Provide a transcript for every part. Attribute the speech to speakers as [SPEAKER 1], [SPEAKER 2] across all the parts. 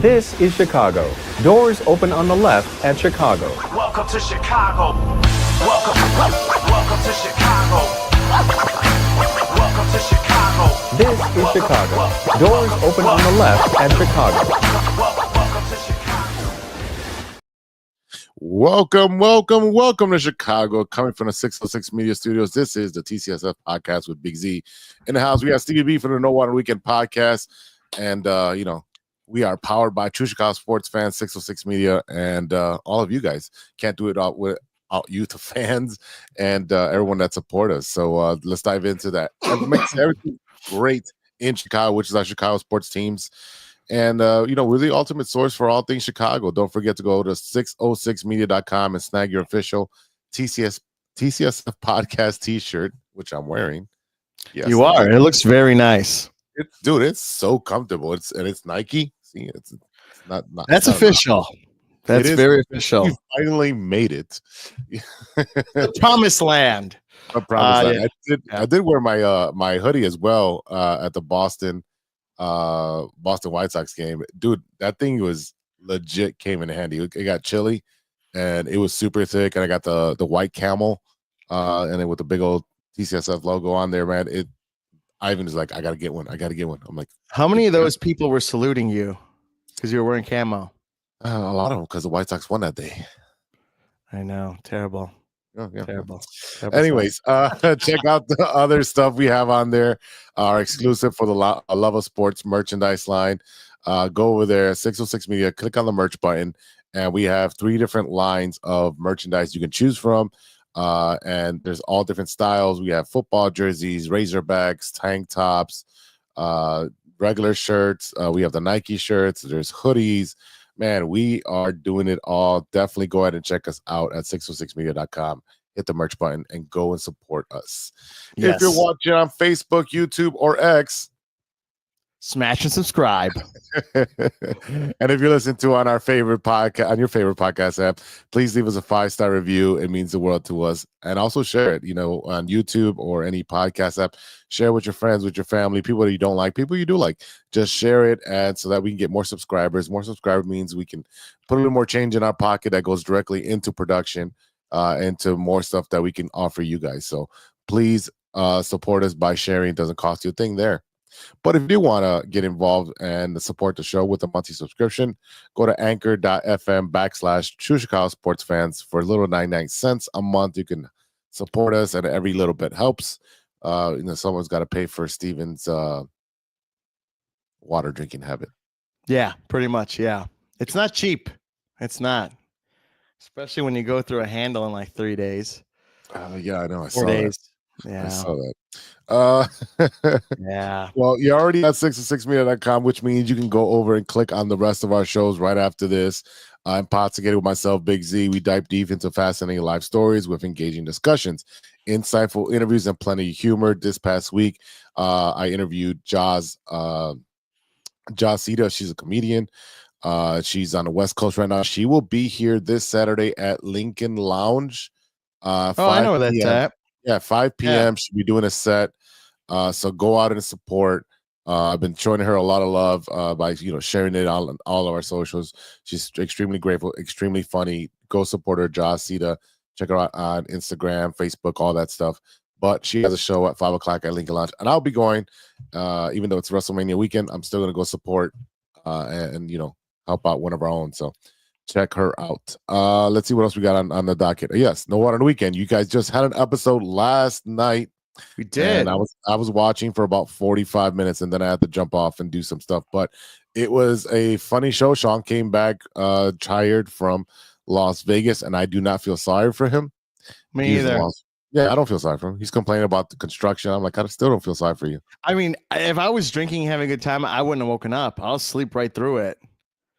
[SPEAKER 1] This is Chicago. Doors open on the left at Chicago.
[SPEAKER 2] Welcome to Chicago. Welcome to Chicago. Welcome to Chicago.
[SPEAKER 1] This is Chicago. Doors open on the left at Chicago.
[SPEAKER 2] Welcome to Chicago.
[SPEAKER 3] Welcome to Chicago. Coming from the 606 Media Studios, this is the TCSF podcast with Big Z. In the house, we have Stevie B from the No Water Weekend podcast. And, we are powered by True Chicago sports fans, 606 Media, and all of you guys. Can't do it all without you, the fans, and everyone that support us. So let's dive into that. It makes everything great in Chicago, which is our Chicago sports teams. And, we're the ultimate source for all things Chicago. Don't forget to go to 606media.com and snag your official TCSF podcast t-shirt, which I'm wearing.
[SPEAKER 4] Yes, you are. It looks very nice.
[SPEAKER 3] It's so comfortable. It's Nike. See, it's not.
[SPEAKER 4] That's
[SPEAKER 3] not
[SPEAKER 4] official. That's very official.
[SPEAKER 3] You finally made it.
[SPEAKER 4] The promised land.
[SPEAKER 3] Yeah. I did wear my hoodie as well at the Boston White Sox game. Dude, that thing was legit came in handy. It got chilly and it was super thick, and I got the white camel and then with the big old TCSF logo on there, man. Ivan is like, I gotta get one. I'm like,
[SPEAKER 4] how many of those people were saluting you because you were wearing camo?
[SPEAKER 3] A lot of them, because the White Sox won that day.
[SPEAKER 4] I know, terrible.
[SPEAKER 3] Oh, yeah.
[SPEAKER 4] Terrible.
[SPEAKER 3] Anyways, check out the other stuff we have on there. Our exclusive for the Love of Sports merchandise line. Go over there, 606 Media. Click on the merch button, and we have 3 different lines of merchandise you can choose from. And there's all different styles. We have football jerseys, Razorbacks, tank tops, regular shirts. We have the Nike shirts. There's hoodies. Man, we are doing it all. Definitely go ahead and check us out at 606media.com. Hit the merch button and go and support us. Yes. If you're watching on Facebook, YouTube, or X,
[SPEAKER 4] smash and subscribe.
[SPEAKER 3] And if you're listening to on our favorite podcast, on your favorite podcast app, please leave us a 5-star review. It means the world to us. And also share it, on YouTube or any podcast app. Share with your friends, with your family, people that you don't like, people you do like. Just share it, and so that we can get more subscribers. More subscribers means we can put a little more change in our pocket that goes directly into production, into more stuff that we can offer you guys. So please support us by sharing. It doesn't cost you a thing there. But if you want to get involved and support the show with a monthly subscription, go to anchor.fm/True Chicago Sports Fans for a little 99 cents a month. You can support us, and every little bit helps. Someone's got to pay for Steven's water drinking habit.
[SPEAKER 4] Yeah, pretty much. Yeah. It's not cheap. It's not. Especially when you go through a handle in like 3 days.
[SPEAKER 3] Yeah, I know.
[SPEAKER 4] 4 days.
[SPEAKER 3] Yeah. I saw that.
[SPEAKER 4] Yeah.
[SPEAKER 3] Well, you're already at 606media.com, which means you can go over and click on the rest of our shows right after this. I'm Potstigated with myself, Big Z. We dive deep into fascinating life stories with engaging discussions, insightful interviews, and plenty of humor. This past week, I interviewed Joz Sita. She's a comedian. She's on the West Coast right now. She will be here this Saturday at Lincoln Lounge.
[SPEAKER 4] I know where that's at.
[SPEAKER 3] Yeah, 5 p.m.
[SPEAKER 4] Yeah.
[SPEAKER 3] She'll be doing a set. So go out and support. I've been showing her a lot of love by sharing it on all of our socials. She's extremely grateful, extremely funny. Go support her, Joz Sita. Check her out on Instagram, Facebook, all that stuff. But she has a show at 5 o'clock at Lincoln Lounge, and I'll be going. Even though it's WrestleMania weekend, I'm still gonna go support and help out one of our own. So check her out. Let's see what else we got on the docket. Yes, No Water on the Weekend. You guys just had an episode last night.
[SPEAKER 4] We did.
[SPEAKER 3] And I was watching for about 45 minutes, and then I had to jump off and do some stuff. But it was a funny show. Sean came back tired from Las Vegas, and I do not feel sorry for him.
[SPEAKER 4] Me either.
[SPEAKER 3] Yeah, I don't feel sorry for him. He's complaining about the construction. I'm like, I still don't feel sorry for you.
[SPEAKER 4] I mean, if I was drinking and having a good time, I wouldn't have woken up. I'll sleep right through it.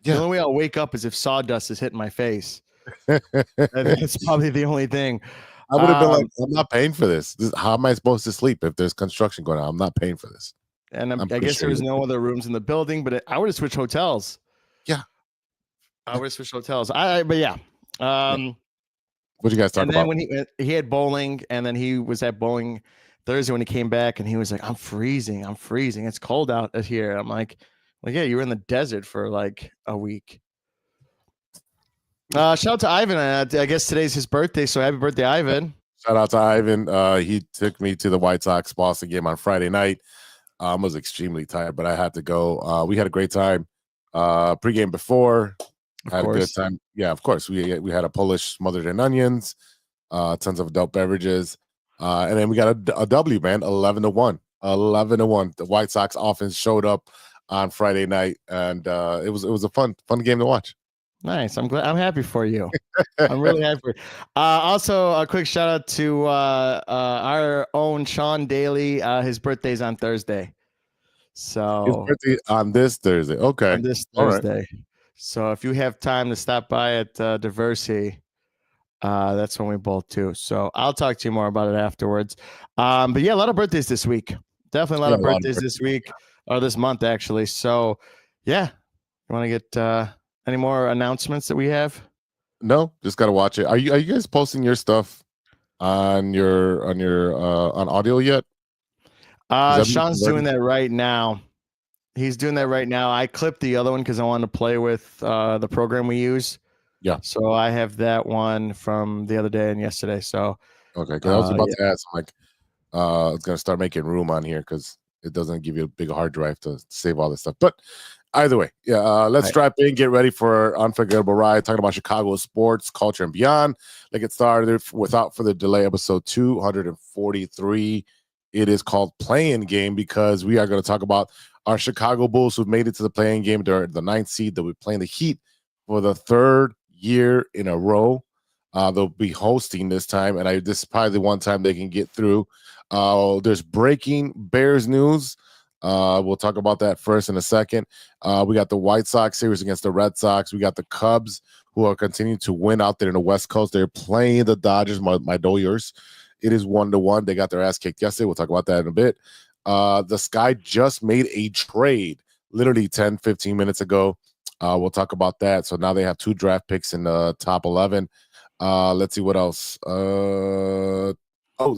[SPEAKER 3] Yeah.
[SPEAKER 4] The only way I'll wake up is if sawdust is hitting my face. That's probably the only thing.
[SPEAKER 3] I would have been like, I'm not paying for this. How am I supposed to sleep if there's construction going on? I'm not paying for this.
[SPEAKER 4] And I guess there was no other rooms in the building, but I would have switched hotels.
[SPEAKER 3] Yeah.
[SPEAKER 4] I would have switched hotels. But yeah.
[SPEAKER 3] What you guys talk about?
[SPEAKER 4] And then when he had bowling, and then he was at bowling Thursday when he came back, and he was like, I'm freezing. It's cold out here. I'm like, Well, yeah, you were in the desert for like a week. Shout out to Ivan. I guess today's his birthday, so happy birthday, Ivan.
[SPEAKER 3] Shout out to Ivan. He took me to the White Sox Boston game on Friday night. I was extremely tired, but I had to go. We had a great time. Pregame before, had a good time. Yeah, of course. We had a Polish smothered in onions, tons of adult beverages, and then we got a W, man, 11-1. 11-1. The White Sox offense showed up on Friday night, and it was a fun game to watch.
[SPEAKER 4] Nice. I'm glad. I'm happy for you. I'm really happy. For you. Also, a quick shout out to our own Sean Daly. His birthday's on Thursday. So
[SPEAKER 3] his birthday on this Thursday. Okay.
[SPEAKER 4] On this Thursday. Right. So if you have time to stop by at Diversity, that's when we both do. So I'll talk to you more about it afterwards. But yeah, a lot of birthdays this week. Definitely a lot of birthdays this week or this month, actually. So yeah, you want to get any more announcements that we have?
[SPEAKER 3] No, just gotta watch it. Are you guys posting your stuff on audio yet?
[SPEAKER 4] Sean's doing that right now. He's doing that right now. I clipped the other one because I wanted to play with the program we use.
[SPEAKER 3] Yeah.
[SPEAKER 4] So I have that one from the other day and yesterday. So
[SPEAKER 3] okay, because I was about to ask, like, it's gonna start making room on here because it doesn't give you a big hard drive to save all this stuff. But either way, yeah, let's strap in, get ready for an unforgettable ride, talking about Chicago sports, culture, and beyond. Let's get started without further delay. Episode 243. It is called Play-In Game because we are going to talk about our Chicago Bulls who've made it to the play-in game. They're the 9th seed. They'll be playing the Heat for the 3rd year in a row. They'll be hosting this time, and this is probably the one time they can get through. There's breaking Bears news. We'll talk about that first in a second. We got the White Sox series against the Red Sox. We got the Cubs who are continuing to win out there in the West Coast. They're playing the Dodgers, my Dodgers. It is 1-1. They got their ass kicked yesterday. We'll talk about that in a bit. The Sky just made a trade literally 10, 15 minutes ago. We'll talk about that. So now they have 2 draft picks in the top 11. Let's see what else. The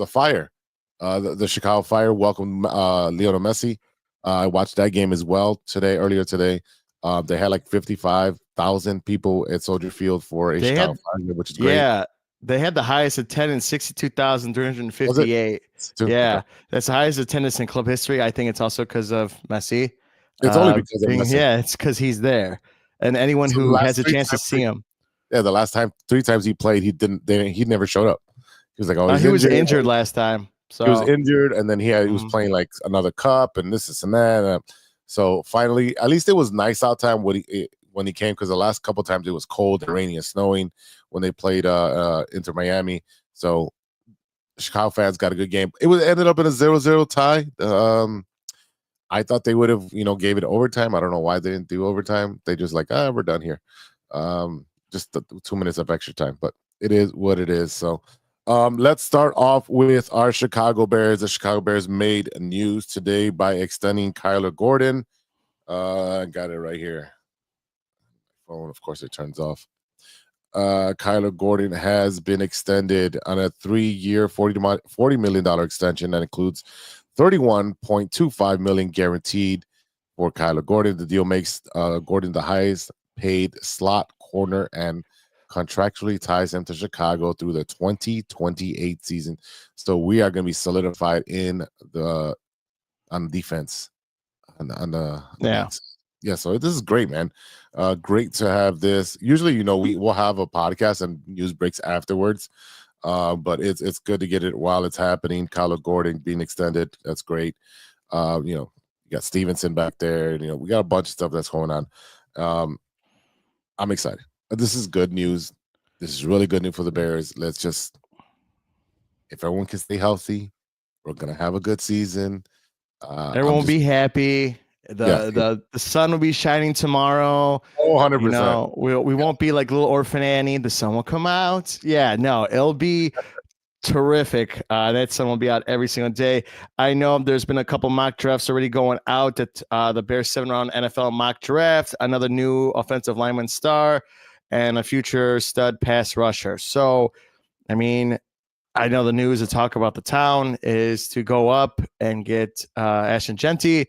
[SPEAKER 3] Fire. The Chicago Fire welcomed Lionel Messi. I watched that game as well earlier today. They had like 55,000 people at Soldier Field for a Chicago Fire game, which is great.
[SPEAKER 4] Yeah, they had the highest attendance, 62,358. Yeah, that's the highest attendance in club history. I think it's also because of Messi.
[SPEAKER 3] It's only because of Messi.
[SPEAKER 4] Yeah, it's because he's there, and anyone who has a chance to see him.
[SPEAKER 3] Yeah, the last 3 times he played, he never showed up. He was like, oh,
[SPEAKER 4] he was injured last time. So
[SPEAKER 3] he was injured, and then he was playing like another cup and this and that. So finally, at least it was nice out time when he came, because the last couple times it was cold and rainy and snowing when they played Inter Miami. So Chicago fans got a good game. It ended up in a 0-0 tie. I thought they would have gave it overtime. I don't know why they didn't do overtime. They just like, we're done here. Just the 2 minutes of extra time, but it is what it is. So let's start off with our Chicago Bears. The Chicago Bears made news today by extending Kyler Gordon. I got it right here. Phone, of course, it turns off. Kyler Gordon has been extended on a 3-year, $40 million extension that includes $31.25 million guaranteed for Kyler Gordon. The deal makes Gordon the highest paid slot corner and contractually ties him to Chicago through the 2028 season. So we are going to be solidified on defense. Yeah. So this is great, man. Great to have this. Usually, we'll have a podcast and news breaks afterwards. But it's good to get it while it's happening. Kyler Gordon being extended, that's great. You got Stevenson back there. We got a bunch of stuff that's going on. I'm excited. This is good news. This is really good news for the Bears. If everyone can stay healthy, we're gonna have a good season.
[SPEAKER 4] Everyone will be happy. The sun will be shining tomorrow.
[SPEAKER 3] 100%.
[SPEAKER 4] We won't be like little orphan Annie. The sun will come out. Yeah, no, it'll be terrific. That sun will be out every single day. I know there's been a couple mock drafts already going out at the Bears 7-round NFL mock draft. Another new offensive lineman star and a future stud pass rusher. So, I mean, I know the news to talk about the town is to go up and get Ashton Genty.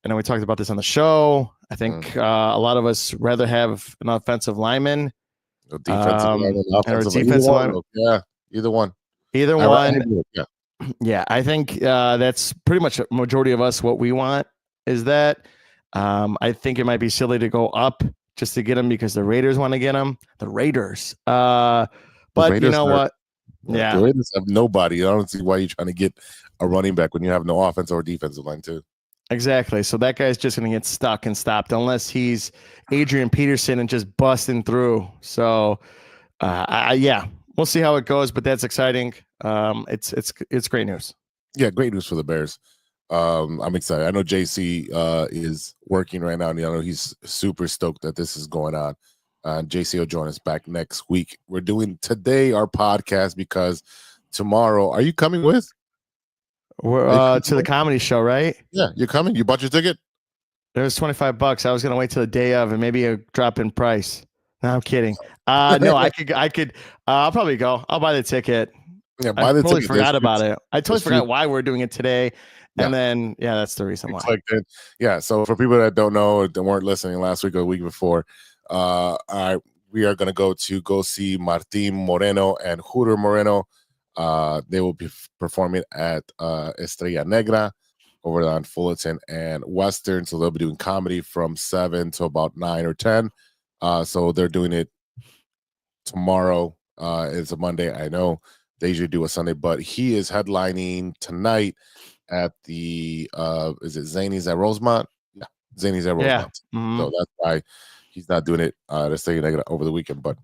[SPEAKER 4] I know we talked about this on the show. I think a lot of us rather have an offensive lineman,
[SPEAKER 3] Defensive lineman,
[SPEAKER 4] or
[SPEAKER 3] offensive line,
[SPEAKER 4] defensive lineman.
[SPEAKER 3] Yeah, either one.
[SPEAKER 4] Either one.
[SPEAKER 3] Yeah.
[SPEAKER 4] Yeah, I think that's pretty much a majority of us. What we want is that. I think it might be silly to go up just to get him because the Raiders want to get him. The Raiders. But
[SPEAKER 3] Raiders
[SPEAKER 4] you know what? Yeah.
[SPEAKER 3] The Raiders have nobody. I don't see why you're trying to get a running back when you have no offense or defensive line too.
[SPEAKER 4] Exactly. So that guy's just going to get stuck and stopped unless he's Adrian Peterson and just busting through. So, yeah, we'll see how it goes. But that's exciting. It's great news.
[SPEAKER 3] Yeah, great news for the Bears. I'm excited. I know JC is working right now, and I know he's super stoked that this is going on. JC will join us back next week. We're doing today our podcast because tomorrow. Are you coming with?
[SPEAKER 4] We're to the comedy show, right?
[SPEAKER 3] Yeah, you're coming. You bought your ticket?
[SPEAKER 4] It was $25. I was gonna wait till the day of and maybe a drop in price. No, I'm kidding. No, I could. I'll probably go. I'll buy the ticket.
[SPEAKER 3] Yeah, buy the
[SPEAKER 4] totally
[SPEAKER 3] ticket.
[SPEAKER 4] Forgot about it. I totally forgot why we're doing it today. And then, that's the reason why.
[SPEAKER 3] Yeah. So for people that don't know, that weren't listening last week or the week before, we are going to go see Martin Moreno and Hooter Moreno. They will be performing at Estrella Negra over on Fullerton and Western. So they'll be doing comedy from 7 to about 9 or 10. So they're doing it tomorrow. It's a Monday. I know they usually do a Sunday, but he is headlining tonight at the is it Zany's at Rosemont? Yeah, Zany's at Rosemont.
[SPEAKER 4] Mm-hmm.
[SPEAKER 3] So that's why he's not doing it over the weekend. But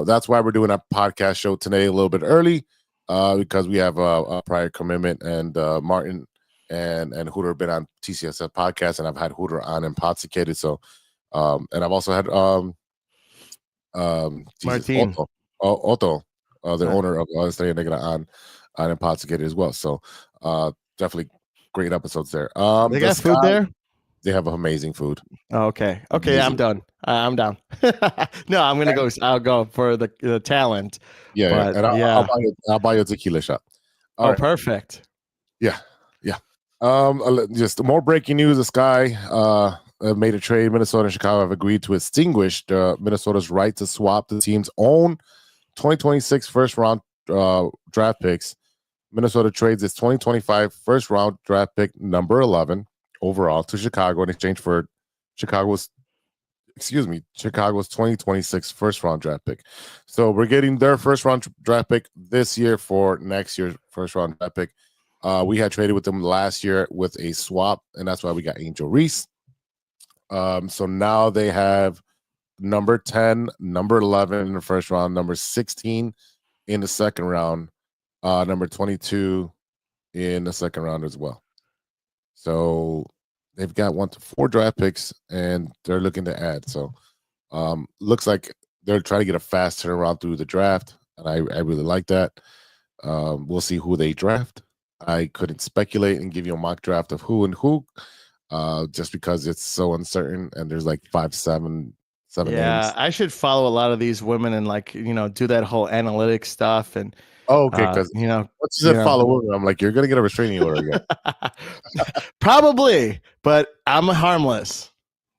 [SPEAKER 3] that's why we're doing our podcast show today a little bit early because we have a prior commitment, and Martin and Hooter have been on TCSF podcast, and I've had Hooter on and Podsicated. So and I've also had
[SPEAKER 4] Martin
[SPEAKER 3] Otto, the owner of Estrella Negra on and Podsicated as well. So definitely great episodes there.
[SPEAKER 4] They got food there?
[SPEAKER 3] They have amazing food.
[SPEAKER 4] Oh, okay. Okay, I'm done. I'm down. No, I'm gonna go. I'll go for the talent.
[SPEAKER 3] Yeah,
[SPEAKER 4] but,
[SPEAKER 3] and I'll buy you a tequila shot.
[SPEAKER 4] All right. Perfect.
[SPEAKER 3] Yeah. Just more breaking news. This guy made a trade. Minnesota and Chicago have agreed to extinguish Minnesota's right to swap the team's own 2026 first round draft picks. Minnesota trades its 2025 first round draft pick number 11 overall to Chicago in exchange for Chicago's 2026 first round draft pick. So we're getting their first round draft pick this year for next year's first round draft pick. We had traded with them last year with a swap, and that's why we got Angel Reese. So now they have number 10, number 11 in the first round, number 16 in the second round, number 22 in the second round as well. So they've got 1 to 4 draft picks, and they're looking to add. So looks like they're trying to get a fast turnaround through the draft, and I really like that. We'll see who they draft. I couldn't speculate and give you a mock draft of who and who, just because it's so uncertain, and there's like 7 names.
[SPEAKER 4] I should follow a lot of these women and do that whole analytic stuff and.
[SPEAKER 3] Oh, okay. Because once you said follow, I'm like, you're gonna get a restraining order again.
[SPEAKER 4] Probably, but I'm harmless.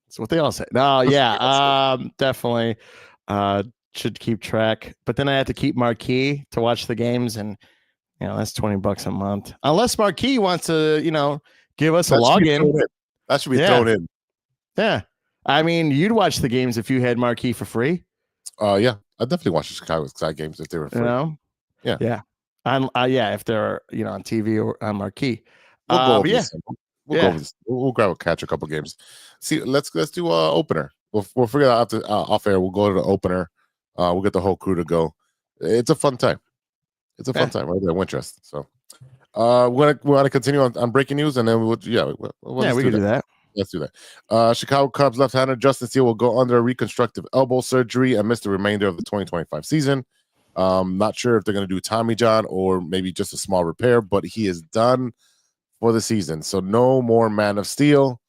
[SPEAKER 4] That's what they all say. No, yeah, definitely should keep track. But then I have to keep Marquee to watch the games, and that's $20 a month. Unless Marquee wants to, give us a login.
[SPEAKER 3] That should be thrown in.
[SPEAKER 4] Yeah, I mean, you'd watch the games if you had Marquee for free.
[SPEAKER 3] Yeah, I definitely watch the Chicago Sky games if they were free.
[SPEAKER 4] Yeah. If they're on TV or on Marquee.
[SPEAKER 3] We'll catch a couple games. See, let's do opener. We'll figure out off air. We'll go to the opener. We'll get the whole crew to go. It's a fun time. It's a fun time right there, Winchester. So we want to continue on breaking news, and then we can do that. Let's do that. Chicago Cubs left-hander Justin Steele will go under a reconstructive elbow surgery and miss the remainder of the 2025 season. Not sure if they're going to do Tommy John or maybe just a small repair, but he is done for the season. So no more Man of Steel.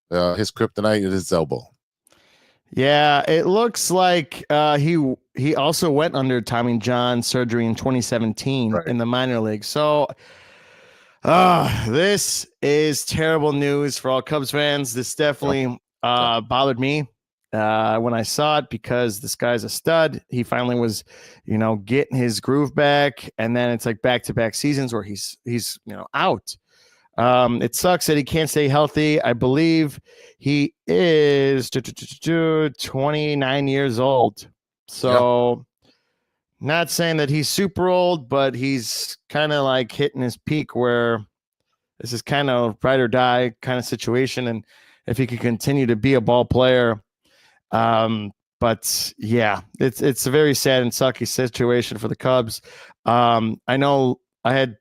[SPEAKER 3] His kryptonite is his elbow.
[SPEAKER 4] Yeah, it looks like he also went under Tommy John surgery in 2017 in the minor league. So this is terrible news for all Cubs fans. This definitely bothered me when I saw it because this guy's a stud. He finally was, getting his groove back, and then it's like back-to-back seasons where he's out. It sucks that he can't stay healthy. I believe he is 29 years old. So not saying that he's super old, but he's kind of like hitting his peak where this is kind of ride or die kind of situation. And if he could continue to be a ball player, but yeah, it's a very sad and sucky situation for the Cubs. I know I had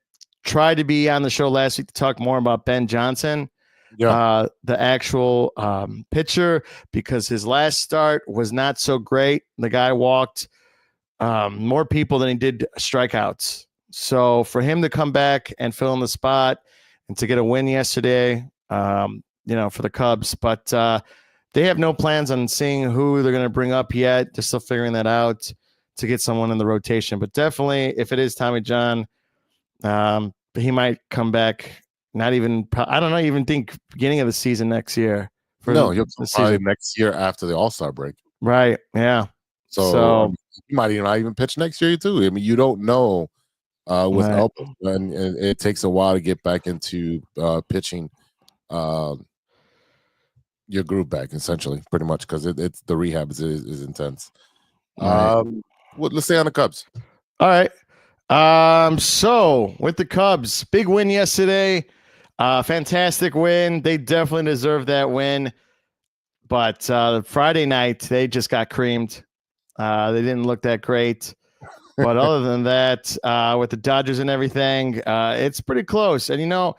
[SPEAKER 4] tried to be on the show last week to talk more about Ben Johnson, the actual pitcher, because his last start was not so great. The guy walked more people than he did strikeouts. So for him to come back and fill in the spot and to get a win yesterday, for the Cubs, but they have no plans on seeing who they're going to bring up yet. They're still figuring that out to get someone in the rotation. But definitely, if it is Tommy John, he might come back. Not even, I don't know, even think beginning of the season next year.
[SPEAKER 3] No, he'll come probably next year after the All-Star break.
[SPEAKER 4] Right. Yeah.
[SPEAKER 3] So he might not even pitch next year too. I mean, you don't know with elbow, and it takes a while to get back into pitching your groove back, essentially, pretty much, because it's the rehab is intense.
[SPEAKER 4] Right.
[SPEAKER 3] Let's stay on the Cubs.
[SPEAKER 4] All right. So with the Cubs, big win yesterday. Fantastic win. They definitely deserve that win. But Friday night, they just got creamed. They didn't look that great. But other than that, with the Dodgers and everything, it's pretty close. And,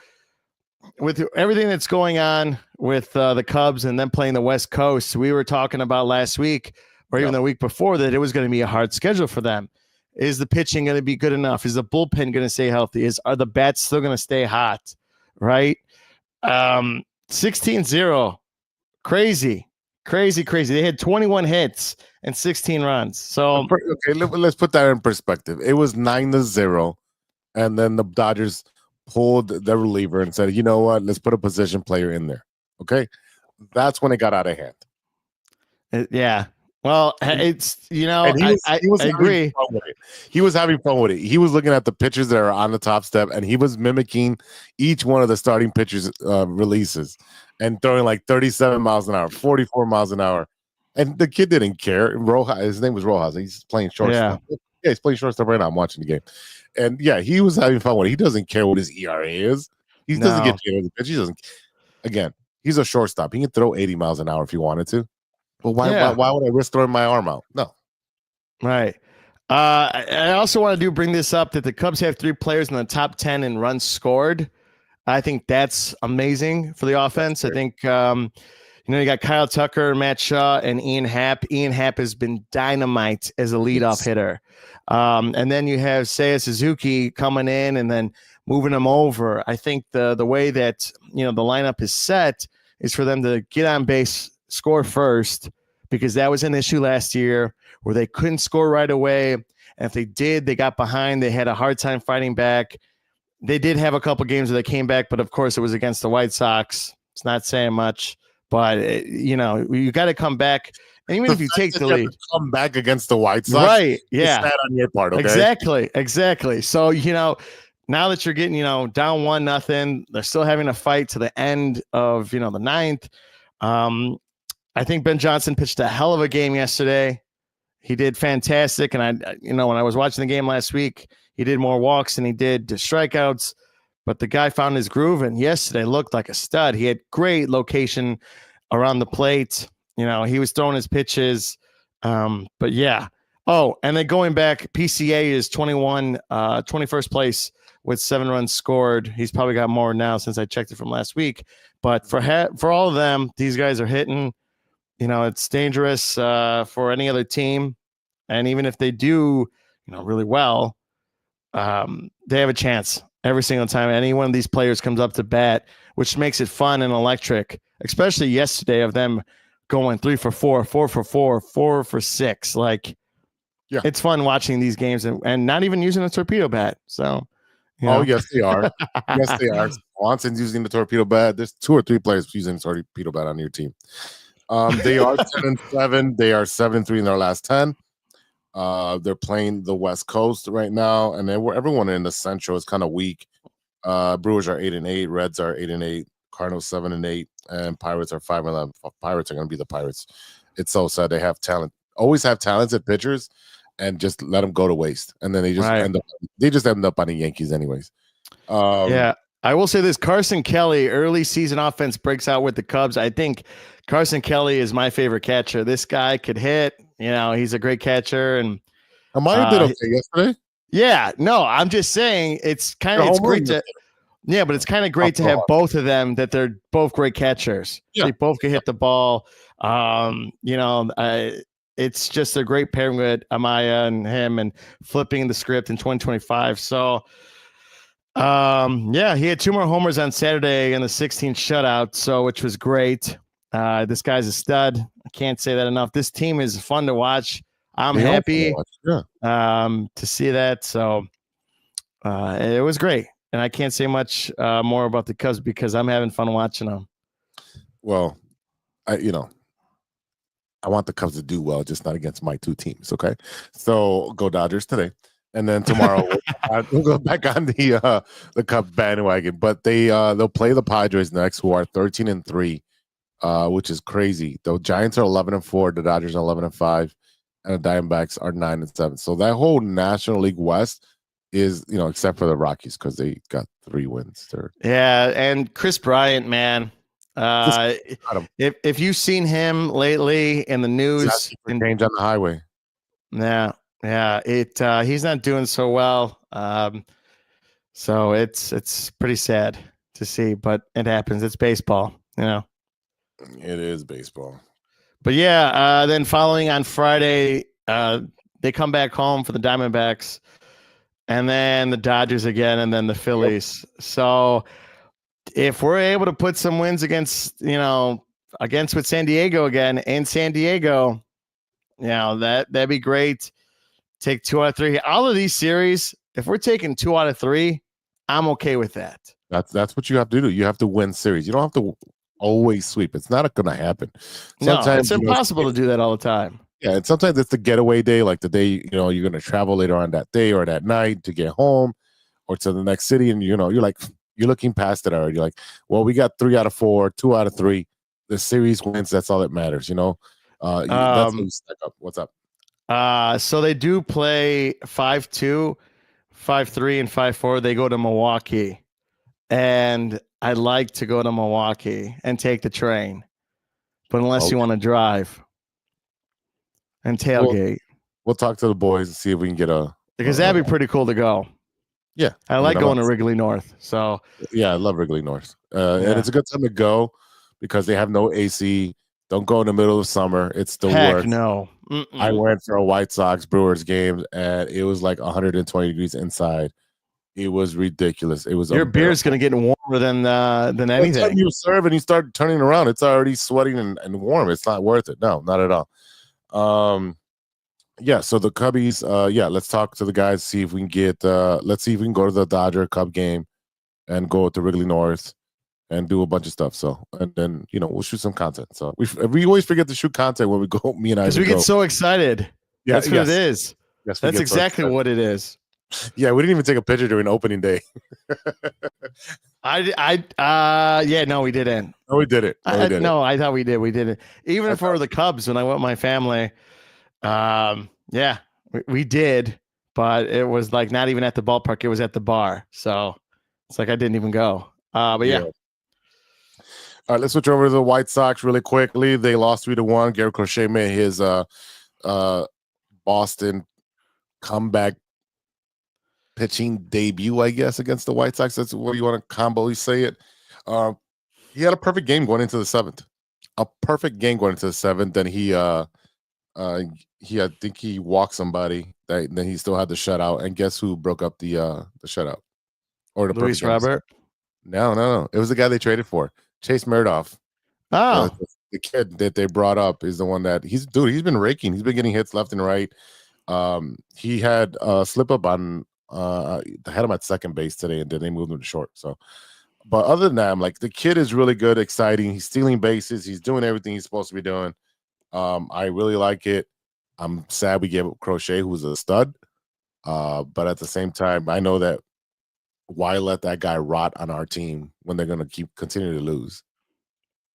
[SPEAKER 4] with everything that's going on with the Cubs and them playing the West Coast, we were talking about last week or even the week before that it was going to be a hard schedule for them. Is the pitching going to be good enough? Is the bullpen going to stay healthy? Are the bats still going to stay hot? Right? 16-0. Crazy. They had 21 hits and 16 runs. So
[SPEAKER 3] okay, let's put that in perspective. It was 9-0, and then the Dodgers pulled their reliever and said, "You know what? Let's put a position player in there." Okay, that's when it got out of hand.
[SPEAKER 4] Yeah. Well, it's I agree.
[SPEAKER 3] He was having fun with it. He was looking at the pitchers that are on the top step, and he was mimicking each one of the starting pitchers' releases and throwing like 37 miles an hour, 44 miles an hour. And the kid didn't care. His name was Rojas. He's playing shortstop. Yeah, he's playing shortstop right now. I'm watching the game. And yeah, he was having fun with it. He doesn't care what his ERA is. He doesn't get you the pitch. He doesn't. Again, he's a shortstop. He can throw 80 miles an hour if he wanted to. Well, why would I risk throwing my arm out? No.
[SPEAKER 4] Right. I also want to bring this up that the Cubs have 3 players in the top 10 in runs scored. I think that's amazing for the offense. I think, you got Kyle Tucker, Matt Shaw, and Ian Happ. Ian Happ has been dynamite as a leadoff hitter. And then you have Seiya Suzuki coming in and then moving him over. I think the way that, the lineup is set is for them to get on base, score first, because that was an issue last year where they couldn't score right away. And if they did, they got behind. They had a hard time fighting back. They did have a couple games where they came back, but of course it was against the White Sox. It's not saying much, but you got to come back. And even if you take the lead,
[SPEAKER 3] come back against the White Sox,
[SPEAKER 4] right? Yeah,
[SPEAKER 3] it's on your part, okay?
[SPEAKER 4] Exactly. So now that you're getting down 1-0, they're still having a fight to the end of the 9th. I think Ben Johnson pitched a hell of a game yesterday. He did fantastic. And when I was watching the game last week, he did more walks than he did strikeouts, but the guy found his groove. And yesterday looked like a stud. He had great location around the plate. He was throwing his pitches. But yeah. Oh, and then going back, PCA is 21st place with 7 runs scored. He's probably got more now since I checked it from last week. But for all of them, these guys are hitting. It's dangerous for any other team. And even if they do, really well, they have a chance every single time any one of these players comes up to bat, which makes it fun and electric, especially yesterday of them going 3 for 4, 4 for 4, 4 for 6. It's fun watching these games and not even using a torpedo bat. So,
[SPEAKER 3] Oh, yes, they are. Yes, they are. Watson's using the torpedo bat. There's 2 or 3 players using the torpedo bat on your team. They are 10-7. They are 7-3 in their last 10. They're playing the West Coast right now, and everyone in the Central is kind of weak. Brewers are 8-8, Reds are 8-8, Cardinals 7-8, and Pirates are 5-11. Pirates are going to be the Pirates. It's so sad. They have talent, always have talented pitchers, and just let them go to waste, and then they just end up on the Yankees anyways.
[SPEAKER 4] Yeah, I will say this: Carson Kelly, early season offense breaks out with the Cubs. I think Carson Kelly is my favorite catcher. This guy could hit. He's a great catcher, and
[SPEAKER 3] Amaya did okay yesterday.
[SPEAKER 4] Yeah, no, I'm just saying it's great to. Yeah, but it's kind of great to have both of them. That they're both great catchers. Yeah. They both can hit the ball. It's just a great pairing with Amaya and him, and flipping the script in 2025. So. He had 2 more homers on Saturday in the 16th shutout, which was great. This guy's a stud. I can't say that enough. This team is fun to watch. I'm happy to see that. So it was great. And I can't say much more about the Cubs because I'm having fun watching them.
[SPEAKER 3] Well, I want the Cubs to do well, just not against my 2 teams. Okay. So go Dodgers today. And then tomorrow we'll go back on the Cubs bandwagon. But they'll play the Padres next, who are 13-3, which is crazy. The Giants are 11-4, the Dodgers are 11-5, and the Diamondbacks are 9-7. So that whole National League West is, except for the Rockies, because they got 3 wins there.
[SPEAKER 4] Yeah, and Chris Bryant, man. If you've seen him lately in the news,
[SPEAKER 3] change on the highway.
[SPEAKER 4] Yeah, he's not doing so well. So it's pretty sad to see, but it happens. It's baseball, It
[SPEAKER 3] is baseball.
[SPEAKER 4] But yeah, then following on Friday, they come back home for the Diamondbacks, and then the Dodgers again, and then the Phillies. Yep. So if we're able to put some wins against with San Diego again in San Diego, that'd be great. Take 2 out of 3. All of these series, if we're taking 2 out of 3, I'm okay with that.
[SPEAKER 3] That's what you have to do. You have to win series. You don't have to always sweep. It's not going to happen. Sometimes
[SPEAKER 4] it's impossible to do that all the time.
[SPEAKER 3] Yeah, and sometimes it's the getaway day, like the day you're going to travel later on that day or that night to get home or to the next city, and you're looking past it already. You're like, well, we got 3 out of 4, 2 out of 3. The series wins. That's all that matters. That's how you stack up. What's up?
[SPEAKER 4] So they do play 5-2, 5-3, and 5-4. They go to Milwaukee, and I'd like to go to Milwaukee and take the train, but unless you want to drive and tailgate,
[SPEAKER 3] we'll talk to the boys and see if we can get
[SPEAKER 4] because that'd be pretty cool to go.
[SPEAKER 3] Yeah,
[SPEAKER 4] I like going to Wrigley North. So
[SPEAKER 3] yeah, I love Wrigley North, and it's a good time to go because they have no AC. Don't go in the middle of summer. It's the worst.
[SPEAKER 4] No.
[SPEAKER 3] I went for a White Sox Brewers game, and it was like 120 degrees inside. It was ridiculous. It was
[SPEAKER 4] your beer's going to get warmer than anything.
[SPEAKER 3] When you serve and you start turning around, it's already sweating and warm. It's not worth it. No, not at all. Yeah. So the Cubbies. Let's talk to the guys. See if we can get. Let's see if we can go to the Dodger Cub game, and go to Wrigley North. And do a bunch of stuff. So, and then, we'll shoot some content. So we always forget to shoot content when we go, me and I.
[SPEAKER 4] Because we get so excited. Yeah, that's what it is.
[SPEAKER 3] Yes,
[SPEAKER 4] that's exactly what it is.
[SPEAKER 3] Yeah, we didn't even take a picture during opening day.
[SPEAKER 4] No, we didn't.
[SPEAKER 3] No, we did it.
[SPEAKER 4] I thought we did. We did it. Even for the Cubs, when I went with my family, we did, but it was like not even at the ballpark. It was at the bar. So it's like I didn't even go. But yeah.
[SPEAKER 3] All right, let's switch over to the White Sox really quickly. They lost 3-1. Garrett Crochet made his Boston comeback pitching debut, I guess, against the White Sox. That's what you want to combo say it. He had a perfect game going into the 7th. A perfect game going into the 7th. Then I think he walked somebody. Then he still had the shutout. And guess who broke up the shutout? Or the
[SPEAKER 4] Luis Robert?
[SPEAKER 3] No. It was the guy they traded for. Chase Murdoff.
[SPEAKER 4] Oh,
[SPEAKER 3] the kid that they brought up is the one that he's been raking. He's been getting hits left and right. He had a slip up on had him at second base today, and then they moved him to short. So But other than that, I'm like, the kid is really good, exciting. He's stealing bases. He's doing everything he's supposed to be doing. I really like it. I'm sad we gave up Crochet, who's a stud. But at the same time, I know that why let that guy rot on our team when they're going to continue to lose?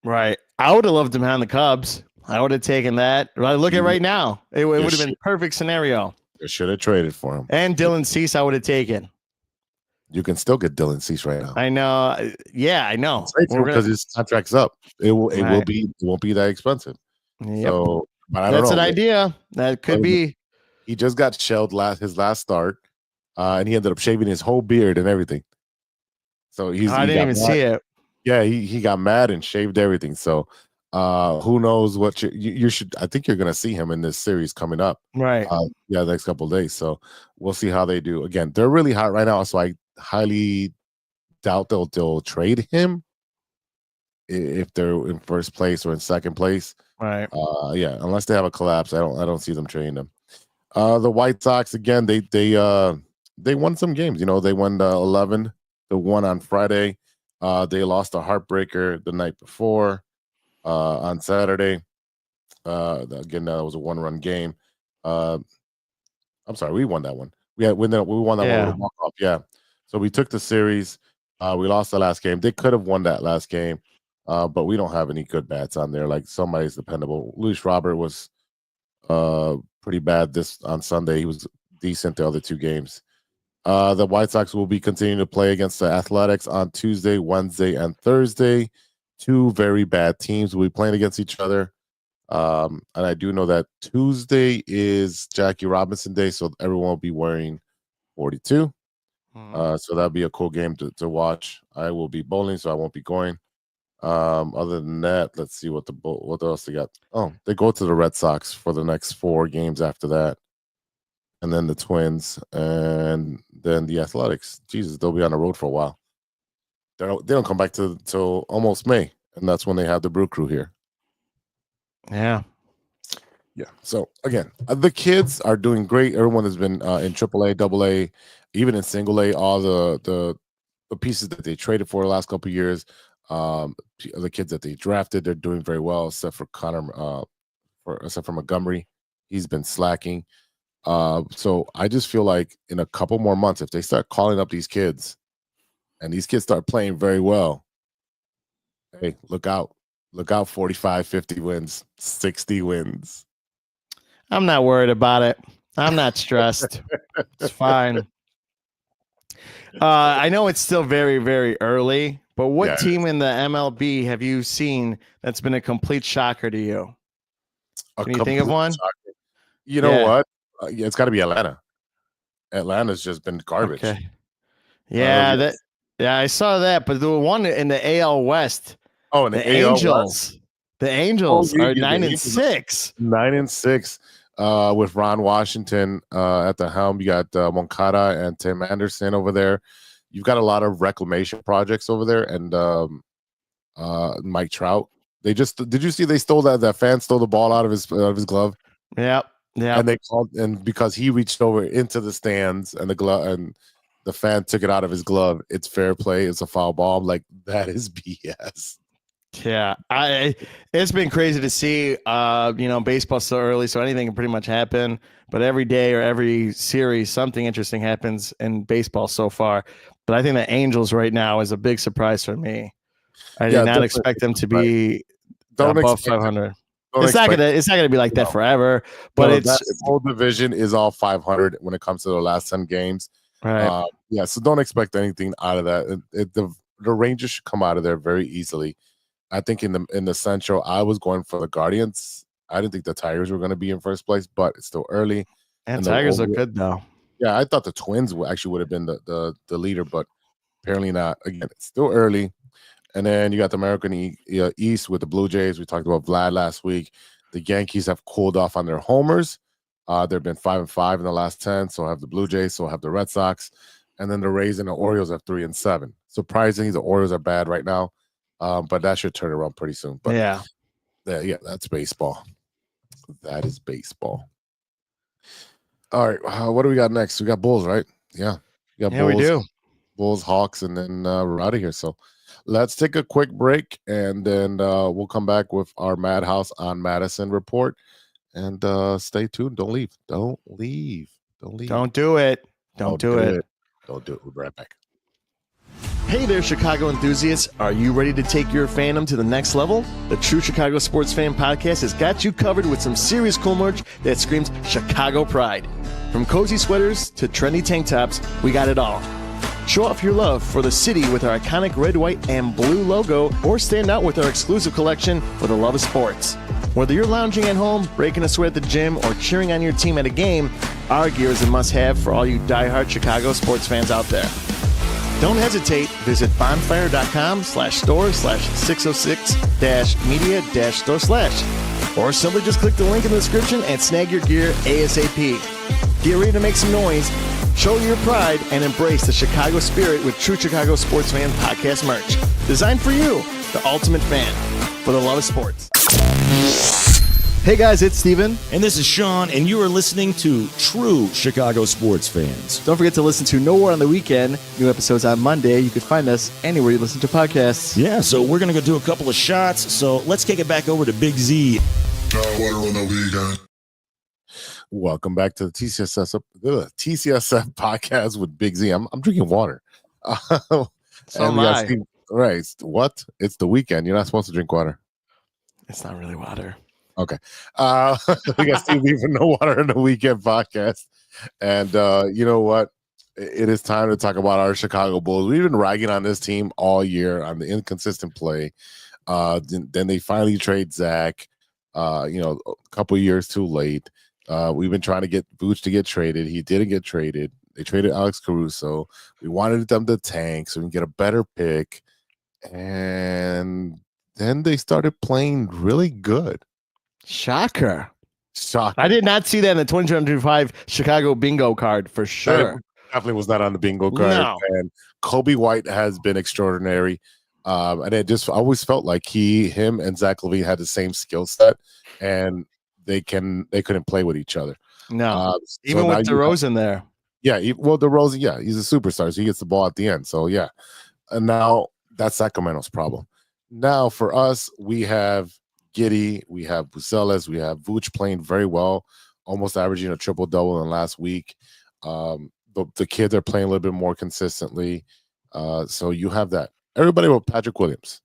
[SPEAKER 4] Right. I would have loved him on the Cubs. I would have taken that. Look at right now. It would have been perfect scenario.
[SPEAKER 3] They should have traded for him.
[SPEAKER 4] And Dylan Cease, I would have taken.
[SPEAKER 3] You can still get Dylan Cease right now.
[SPEAKER 4] I know. Yeah, I know.
[SPEAKER 3] Because his contract's up. It won't be that expensive.
[SPEAKER 4] Yep.
[SPEAKER 3] So, but I don't know.
[SPEAKER 4] That's an idea. That could be.
[SPEAKER 3] He just got shelled his last start, and he ended up shaving his whole beard and everything. So I
[SPEAKER 4] didn't even see it.
[SPEAKER 3] Yeah, he got mad and shaved everything. So who knows what you should. I think you're going to see him in this series coming up.
[SPEAKER 4] Right.
[SPEAKER 3] The next couple of days. So we'll see how they do. Again, they're really hot right now. So I highly doubt they'll trade him if they're in first place or in second place.
[SPEAKER 4] Right.
[SPEAKER 3] Yeah, unless they have a collapse, I don't see them trading them. The White Sox again, they won some games. You know, they won 11-1 on Friday. They lost a heartbreaker the night before on Saturday. Again, that was a 1-run game. I'm sorry, we won that one. We won that one with a walk-off. Yeah. So we took the series. We lost the last game. They could have won that last game, but we don't have any good bats on there. Like somebody's dependable. Luis Robert was pretty bad on Sunday. He was decent the other two games. The White Sox will be continuing to play against the Athletics on Tuesday, Wednesday, and Thursday. Two very bad teams will be playing against each other. And I do know that Tuesday is Jackie Robinson Day, so everyone will be wearing 42. So that'll be a cool game to watch. I will be bowling, so I won't be going. Other than that, let's see what else they got. Oh, they go to the Red Sox for the next 4 games after that, and then the Twins, and then the Athletics. Jesus, they'll be on the road for a while. They don't come back till almost May, and that's when they have the Brew Crew here.
[SPEAKER 4] Yeah.
[SPEAKER 3] Yeah. So again, the kids are doing great. Everyone has been in AAA, AA, even in single A. All the pieces that they traded for the last couple of years, the kids that they drafted, they're doing very well, except for except for Montgomery. He's been slacking. So I just feel like in a couple more months, if they start calling up these kids, and these kids start playing very well, hey, look out. Look out, 45, 50 wins, 60 wins.
[SPEAKER 4] I'm not worried about it. I'm not stressed. It's fine. I know it's still very, very early, but what team in the MLB have you seen that's been a complete shocker to you? Can you think of one?
[SPEAKER 3] Shocker. You know what? It's got to be Atlanta. Atlanta's just been garbage.
[SPEAKER 4] Okay. Yeah, I saw that, but the one in the AL West.
[SPEAKER 3] Oh, and
[SPEAKER 4] the Angels. The Angels are 9-6.
[SPEAKER 3] 9-6 with Ron Washington at the helm. You got Moncada and Tim Anderson over there. You've got a lot of reclamation projects over there, and Mike Trout. Did you see they stole that fan stole the ball out of his glove?
[SPEAKER 4] Yep. Yeah.
[SPEAKER 3] And they called, and because he reached over into the stands and the glove and the fan took it out of his glove, it's fair play. It's a foul ball. I'm like, that is BS.
[SPEAKER 4] Yeah, it's been crazy to see. Baseball's so early, so anything can pretty much happen. But every day or every series, something interesting happens in baseball so far. But I think the Angels right now is a big surprise for me. I did not expect them to be above 500. It's not gonna be like that forever. But
[SPEAKER 3] that whole division is all 500 when it comes to the last 10 games.
[SPEAKER 4] Right.
[SPEAKER 3] So don't expect anything out of that. The Rangers should come out of there very easily. I think in the Central, I was going for the Guardians. I didn't think the Tigers were going to be in first place, but it's still early.
[SPEAKER 4] And Tigers look good though.
[SPEAKER 3] Yeah, I thought the Twins would have been the leader, but apparently not. Again, it's still early. And then you got the American East with the Blue Jays. We talked about Vlad last week. The Yankees have cooled off on their homers. They've been 5-5 in the last 10. So I have the Blue Jays. So I have the Red Sox. And then the Rays and the Orioles have 3-7. Surprisingly, the Orioles are bad right now. But that should turn around pretty soon. But yeah, that's baseball. That is baseball. All right, what do we got next? We got Bulls, right? Yeah,
[SPEAKER 4] we do.
[SPEAKER 3] Bulls, Hawks, and then we're out of here. So let's take a quick break, and then we'll come back with our Madhouse on Madison report. And stay tuned. Don't leave. Don't leave. Don't leave.
[SPEAKER 4] Don't do it. Don't do it.
[SPEAKER 3] Don't do it. We'll be right back.
[SPEAKER 4] Hey there, Chicago enthusiasts. Are you ready to take your fandom to the next level? The True Chicago Sports Fan Podcast has got you covered with some serious cool merch that screams Chicago pride. From cozy sweaters to trendy tank tops, we got it all. Show off your love for the city with our iconic red, white, and blue logo, or stand out with our exclusive collection for the love of sports. Whether you're lounging at home, breaking a sweat at the gym, or cheering on your team at a game, our gear is a must-have for all you diehard Chicago sports fans out there. Don't hesitate. Visit bonfire.com/store/606-media-store/, or simply just click the link in the description and snag your gear ASAP. Get ready to make some noise, show your pride, and embrace the Chicago spirit with True Chicago Sports Fan Podcast merch. Designed for you, the ultimate fan, for the love of sports. Hey guys, it's Steven.
[SPEAKER 5] And this is Sean, and you are listening to True Chicago Sports Fans.
[SPEAKER 4] Don't forget to listen to No War on the Weekend. New episodes on Monday. You can find us anywhere you listen to podcasts.
[SPEAKER 5] Yeah, so we're going to go do a couple of shots. So let's kick it back over to Big Z.
[SPEAKER 3] Welcome back to the TCSF podcast with Big Z. I'm drinking water.
[SPEAKER 4] So am I.
[SPEAKER 3] Right. What? It's the weekend. You're not supposed to drink water.
[SPEAKER 4] It's not really water.
[SPEAKER 3] Okay. We got Steve Lee from No Water in the Weekend podcast. And you know what? It is time to talk about our Chicago Bulls. We've been ragging on this team all year on the inconsistent play. Then they finally trade Zach, a couple years too late. We've been trying to get Vooch to get traded. He didn't get traded. They traded Alex Caruso. We wanted them to tank so we can get a better pick. And then they started playing really good.
[SPEAKER 4] Shocker.
[SPEAKER 3] Shocker.
[SPEAKER 4] I did not see that in the 2025 Chicago bingo card for sure.
[SPEAKER 3] Definitely was not on the bingo card.
[SPEAKER 4] No.
[SPEAKER 3] And Kobe White has been extraordinary. And I always felt like him and Zach LaVine had the same skill set, and they couldn't play with each other.
[SPEAKER 4] No. Even with DeRozan there.
[SPEAKER 3] Yeah, DeRozan, he's a superstar, so he gets the ball at the end. So yeah. And now that's Sacramento's problem. Now for us, we have Giddey, we have Buzelis, we have Vooch playing very well, almost averaging a triple-double in last week. The kids are playing a little bit more consistently. So you have that. Everybody with Patrick Williams.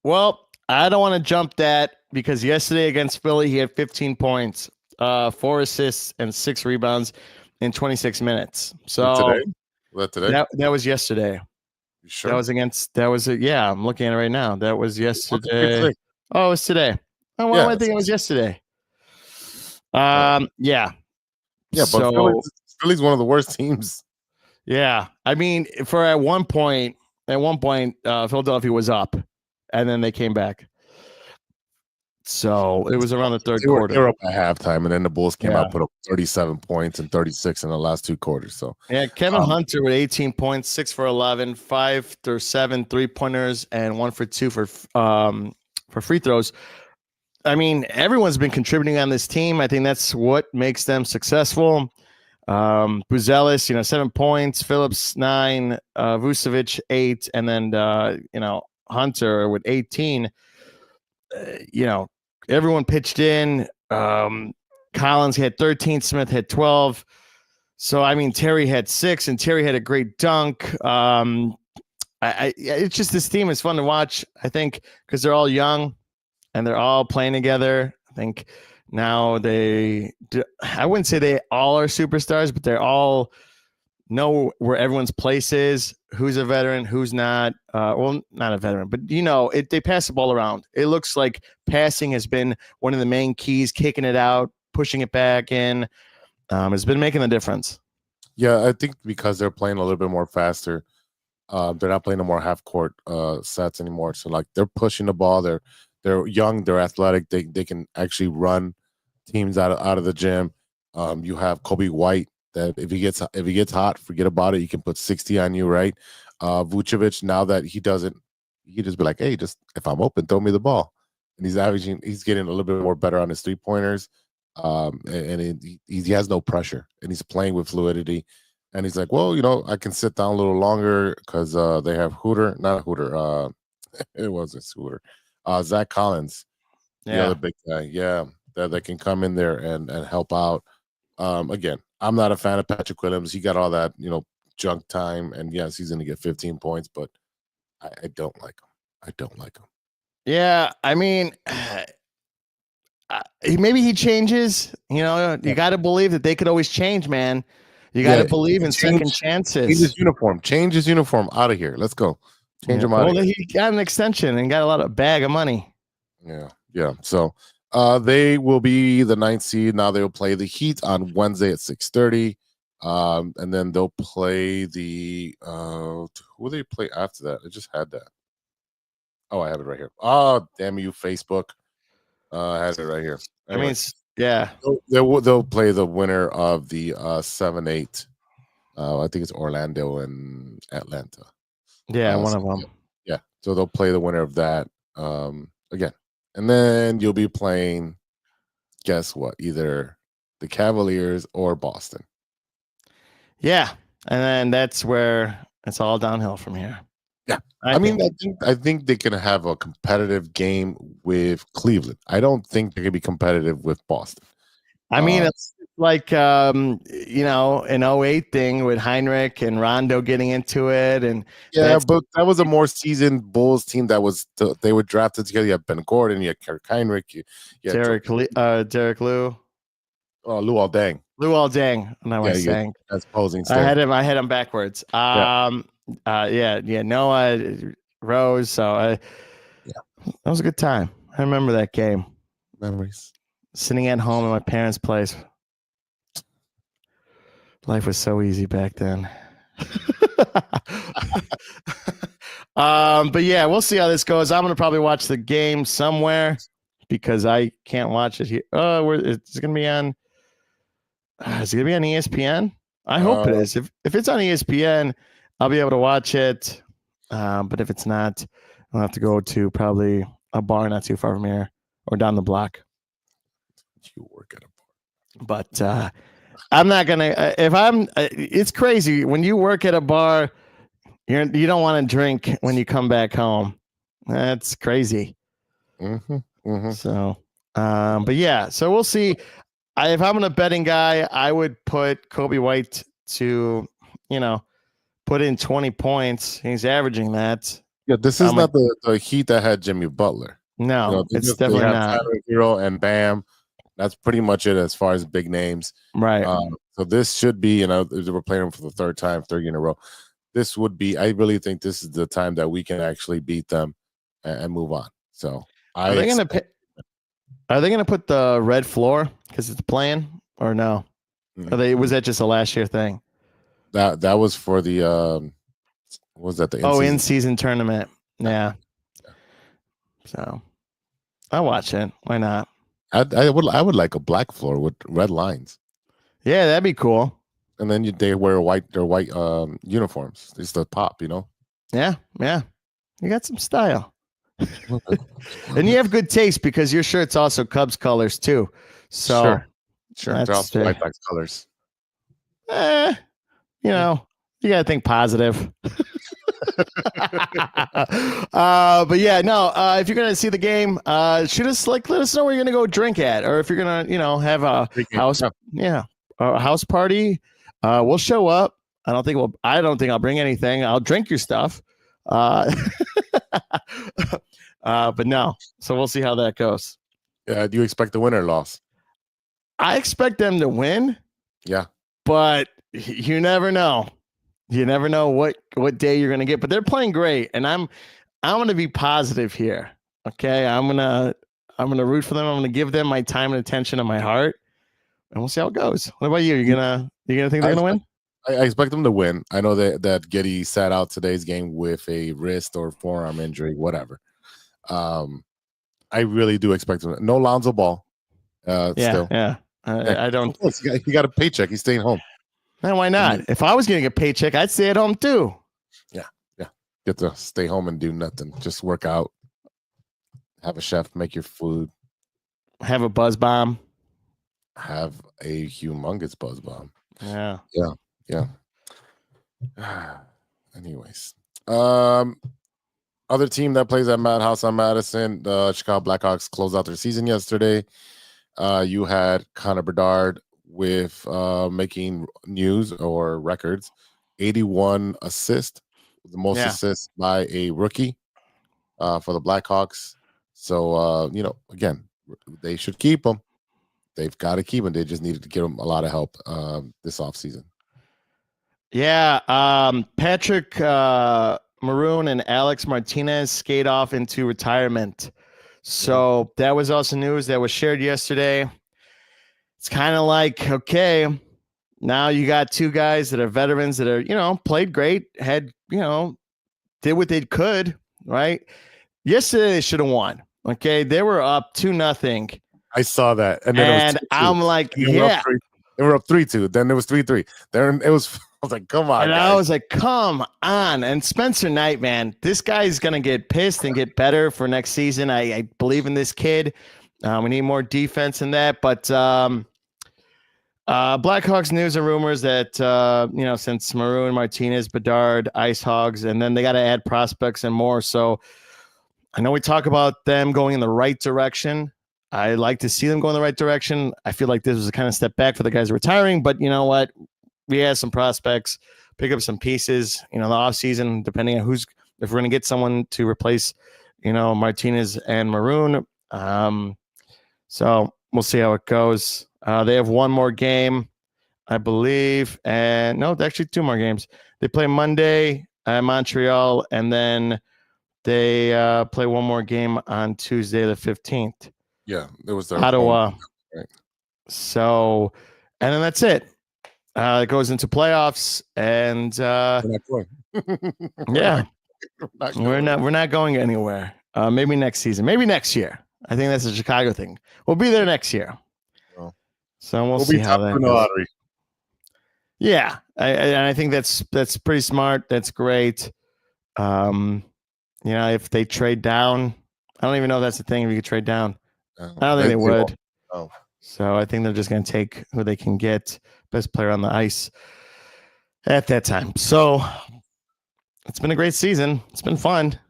[SPEAKER 4] Well, I don't want to jump that because yesterday against Philly, he had 15 points, 4 assists, and 6 rebounds in 26 minutes. So
[SPEAKER 3] today? Was that today?
[SPEAKER 4] That was yesterday.
[SPEAKER 3] You sure?
[SPEAKER 4] Yeah, I'm looking at it right now. That was yesterday. Oh, it was today. Oh, well, I think it was yesterday. Yeah.
[SPEAKER 3] Yeah, but Philly's one of the worst teams.
[SPEAKER 4] Yeah. I mean, at one point, Philadelphia was up, and then they came back. So it was around the third quarter.
[SPEAKER 3] They were up at halftime, and then the Bulls came out, put up 37 points and 36 in the last 2 quarters. So
[SPEAKER 4] yeah, Kevin Hunter with 18 points, 6 for 11, 5 for 7 3-pointers, and 1 for 2 for free throws. I mean, everyone's been contributing on this team. I think that's what makes them successful. Buzelis, 7 points, Phillips 9, Vucevic 8, and then Hunter with 18. Everyone pitched in. Collins had 13, Smith had 12. So I mean, Terry had 6, and Terry had a great dunk. It's just, this team is fun to watch, I think, because they're all young and they're all playing together. I think now I wouldn't say they all are superstars, but they're all know where everyone's place is, who's a veteran, who's not. Well, not a veteran, but they pass the ball around. It looks like passing has been one of the main keys, kicking it out, pushing it back in. It's been making a difference.
[SPEAKER 3] Yeah, I think because they're playing a little bit more faster. They're not playing the more half court sets anymore. So like they're pushing the ball. They're young. They're athletic. They can actually run teams out of the gym. You have Kobe White that if he gets hot, forget about it. He can put 60 on you, right? Vucevic, now that he doesn't, he just be like, hey, just if I'm open, throw me the ball. And he's getting a little bit more better on his 3-pointers. And he has no pressure, and he's playing with fluidity. And he's like, well, I can sit down a little longer because they have not Hooter. It wasn't Hooter. Zach Collins, the other big guy. Yeah, that can come in there and help out. Again, I'm not a fan of Patrick Williams. He got all that, junk time. And yes, he's going to get 15 points, but I don't like him. I don't like him.
[SPEAKER 4] Yeah, I mean, maybe he changes. You got to believe that they could always change, man. You got to believe in second chances.
[SPEAKER 3] Change his uniform out of here. Let's go. Change him out.
[SPEAKER 4] Well, he got an extension and got a bag of money.
[SPEAKER 3] Yeah. So they will be the 9th seed. Now they'll play the Heat on Wednesday at 6:30. And then they'll play the who will they play after that? I just had that. Oh, I have it right here. Oh, damn you, Facebook. I had it right here. Anyway,
[SPEAKER 4] I mean, yeah.
[SPEAKER 3] They'll play the winner of the 7-8. I think it's Orlando and Atlanta.
[SPEAKER 4] Yeah, one of them.
[SPEAKER 3] Yeah. So they'll play the winner of that again. And then you'll be playing, guess what? Either the Cavaliers or Boston.
[SPEAKER 4] Yeah. And then that's where it's all downhill from here.
[SPEAKER 3] Yeah. I think they can have a competitive game with Cleveland. I don't think they can be competitive with Boston.
[SPEAKER 4] I mean, it's like, an 08 thing with Heinrich and Rondo getting into it. And
[SPEAKER 3] but that was a more seasoned Bulls team they were drafted together. You had Ben Gordon, you had Kirk Heinrich, you had
[SPEAKER 4] Derek Lou.
[SPEAKER 3] Oh, Luol Deng.
[SPEAKER 4] Luol Deng. Now I sang.
[SPEAKER 3] That's posing.
[SPEAKER 4] I had him backwards. Noah Rose. So that was a good time. I remember that game.
[SPEAKER 3] Memories.
[SPEAKER 4] Sitting at home at my parents' place. Life was so easy back then. But yeah, we'll see how this goes. I'm gonna probably watch the game somewhere because I can't watch it here. It's gonna be on. Is it gonna be on ESPN? I hope it is. If it's on ESPN, I'll be able to watch it. But if it's not, I'll have to go to probably a bar not too far from here or down the block.
[SPEAKER 3] You work at a bar.
[SPEAKER 4] But I'm not gonna. It's crazy when you work at a bar. You don't want to drink when you come back home. That's crazy. So, but yeah. So we'll see. If I'm a betting guy, I would put Kobe White to, put in 20 points. He's averaging that.
[SPEAKER 3] Yeah, this is not the Heat that had Jimmy Butler.
[SPEAKER 4] No, it's definitely not.
[SPEAKER 3] Hero and Bam. That's pretty much it as far as big names.
[SPEAKER 4] Right.
[SPEAKER 3] So this should be, we're playing them for the third year in a row. This would be, I really think this is the time that we can actually beat them and move on. So
[SPEAKER 4] Are they going to put the red floor because it's playing or no? Was that just a last year thing?
[SPEAKER 3] That was for the was that the
[SPEAKER 4] in-season tournament? Yeah. So I'll watch it. Why not?
[SPEAKER 3] I would like a black floor with red lines.
[SPEAKER 4] Yeah, that'd be cool.
[SPEAKER 3] And then they wear their white uniforms. It's the pop,
[SPEAKER 4] Yeah. You got some style. And you have good taste because your shirt's also Cubs colors too. So
[SPEAKER 3] sure. They're also White Sox colors.
[SPEAKER 4] You gotta think positive. But yeah, no. If you're gonna see the game, shoot us let us know where you're gonna go drink at, or if you're gonna, have a house, a house party. We'll show up. I don't think I'll bring anything. I'll drink your stuff. But no. So we'll see how that goes.
[SPEAKER 3] Do you expect the win or loss?
[SPEAKER 4] I expect them to win.
[SPEAKER 3] Yeah.
[SPEAKER 4] But you never know. You never know what day you're gonna get. But they're playing great, and I'm gonna be positive here. Okay. I'm gonna root for them. I'm gonna give them my time and attention and my heart. And we'll see how it goes. What about you? You gonna think they're gonna win?
[SPEAKER 3] I expect them to win. I know that Giddey sat out today's game with a wrist or forearm injury, whatever. I really do expect them. No Lonzo Ball. Still.
[SPEAKER 4] Yeah. I don't.
[SPEAKER 3] He got a paycheck. He's staying home.
[SPEAKER 4] Man, why not? If I was getting a paycheck, I'd stay at home too.
[SPEAKER 3] Yeah. Get to stay home and do nothing. Just work out. Have a chef make your food.
[SPEAKER 4] Have a buzz bomb.
[SPEAKER 3] Have a humongous buzz bomb.
[SPEAKER 4] Yeah.
[SPEAKER 3] Yeah. Anyways, other team that plays at Madhouse on Madison, the Chicago Blackhawks closed out their season yesterday. You had Connor Bedard with making news or records, 81 assists, the most assists by a rookie for the Blackhawks. So, again, they should keep him. They've got to keep him. They just needed to give him a lot of help this offseason.
[SPEAKER 4] Yeah, Patrick Maroon and Alex Martinez skate off into retirement. So that was also news that was shared yesterday. It's kind of like, okay, now you got two guys that are veterans that are, played great, had, did what they could, right? Yesterday they should have won. Okay, they were up 2-0.
[SPEAKER 3] I saw that, and then
[SPEAKER 4] I'm like,
[SPEAKER 3] they were up 3-2. Then it was 3-3. Then it was. I was like, come on.
[SPEAKER 4] And
[SPEAKER 3] guys.
[SPEAKER 4] I was like, come on. And Spencer Knight, man, this guy's gonna get pissed and get better for next season. I believe in this kid. We need more defense in that, but Blackhawks news and rumors that since Maroon, Martinez, Bedard, Ice Hogs, and then they got to add prospects and more. So I know we talk about them going in the right direction. I like to see them go in the right direction. I feel like this was a kind of step back for the guys retiring, but you know what? We have some prospects, pick up some pieces, the offseason, depending on if we're going to get someone to replace, Martinez and Maroon. So we'll see how it goes. They have one more game, I believe. And no, actually 2 more games. They play Monday at Montreal, and then they play one more game on Tuesday, the 15th.
[SPEAKER 3] Yeah, it was their
[SPEAKER 4] Ottawa.
[SPEAKER 3] Right.
[SPEAKER 4] So, and then that's it. It goes into playoffs, and we're not going anywhere. Maybe next season, maybe next year. I think that's a Chicago thing. We'll be there next year.
[SPEAKER 3] Oh.
[SPEAKER 4] So we'll see how that goes. Yeah, I think that's pretty smart. That's great. If they trade down, I don't even know if that's the thing. If you could trade down, I don't think they would.
[SPEAKER 3] Oh.
[SPEAKER 4] So I think they're just going to take who they can get, best player on the ice at that time. So it's been a great season. It's been fun.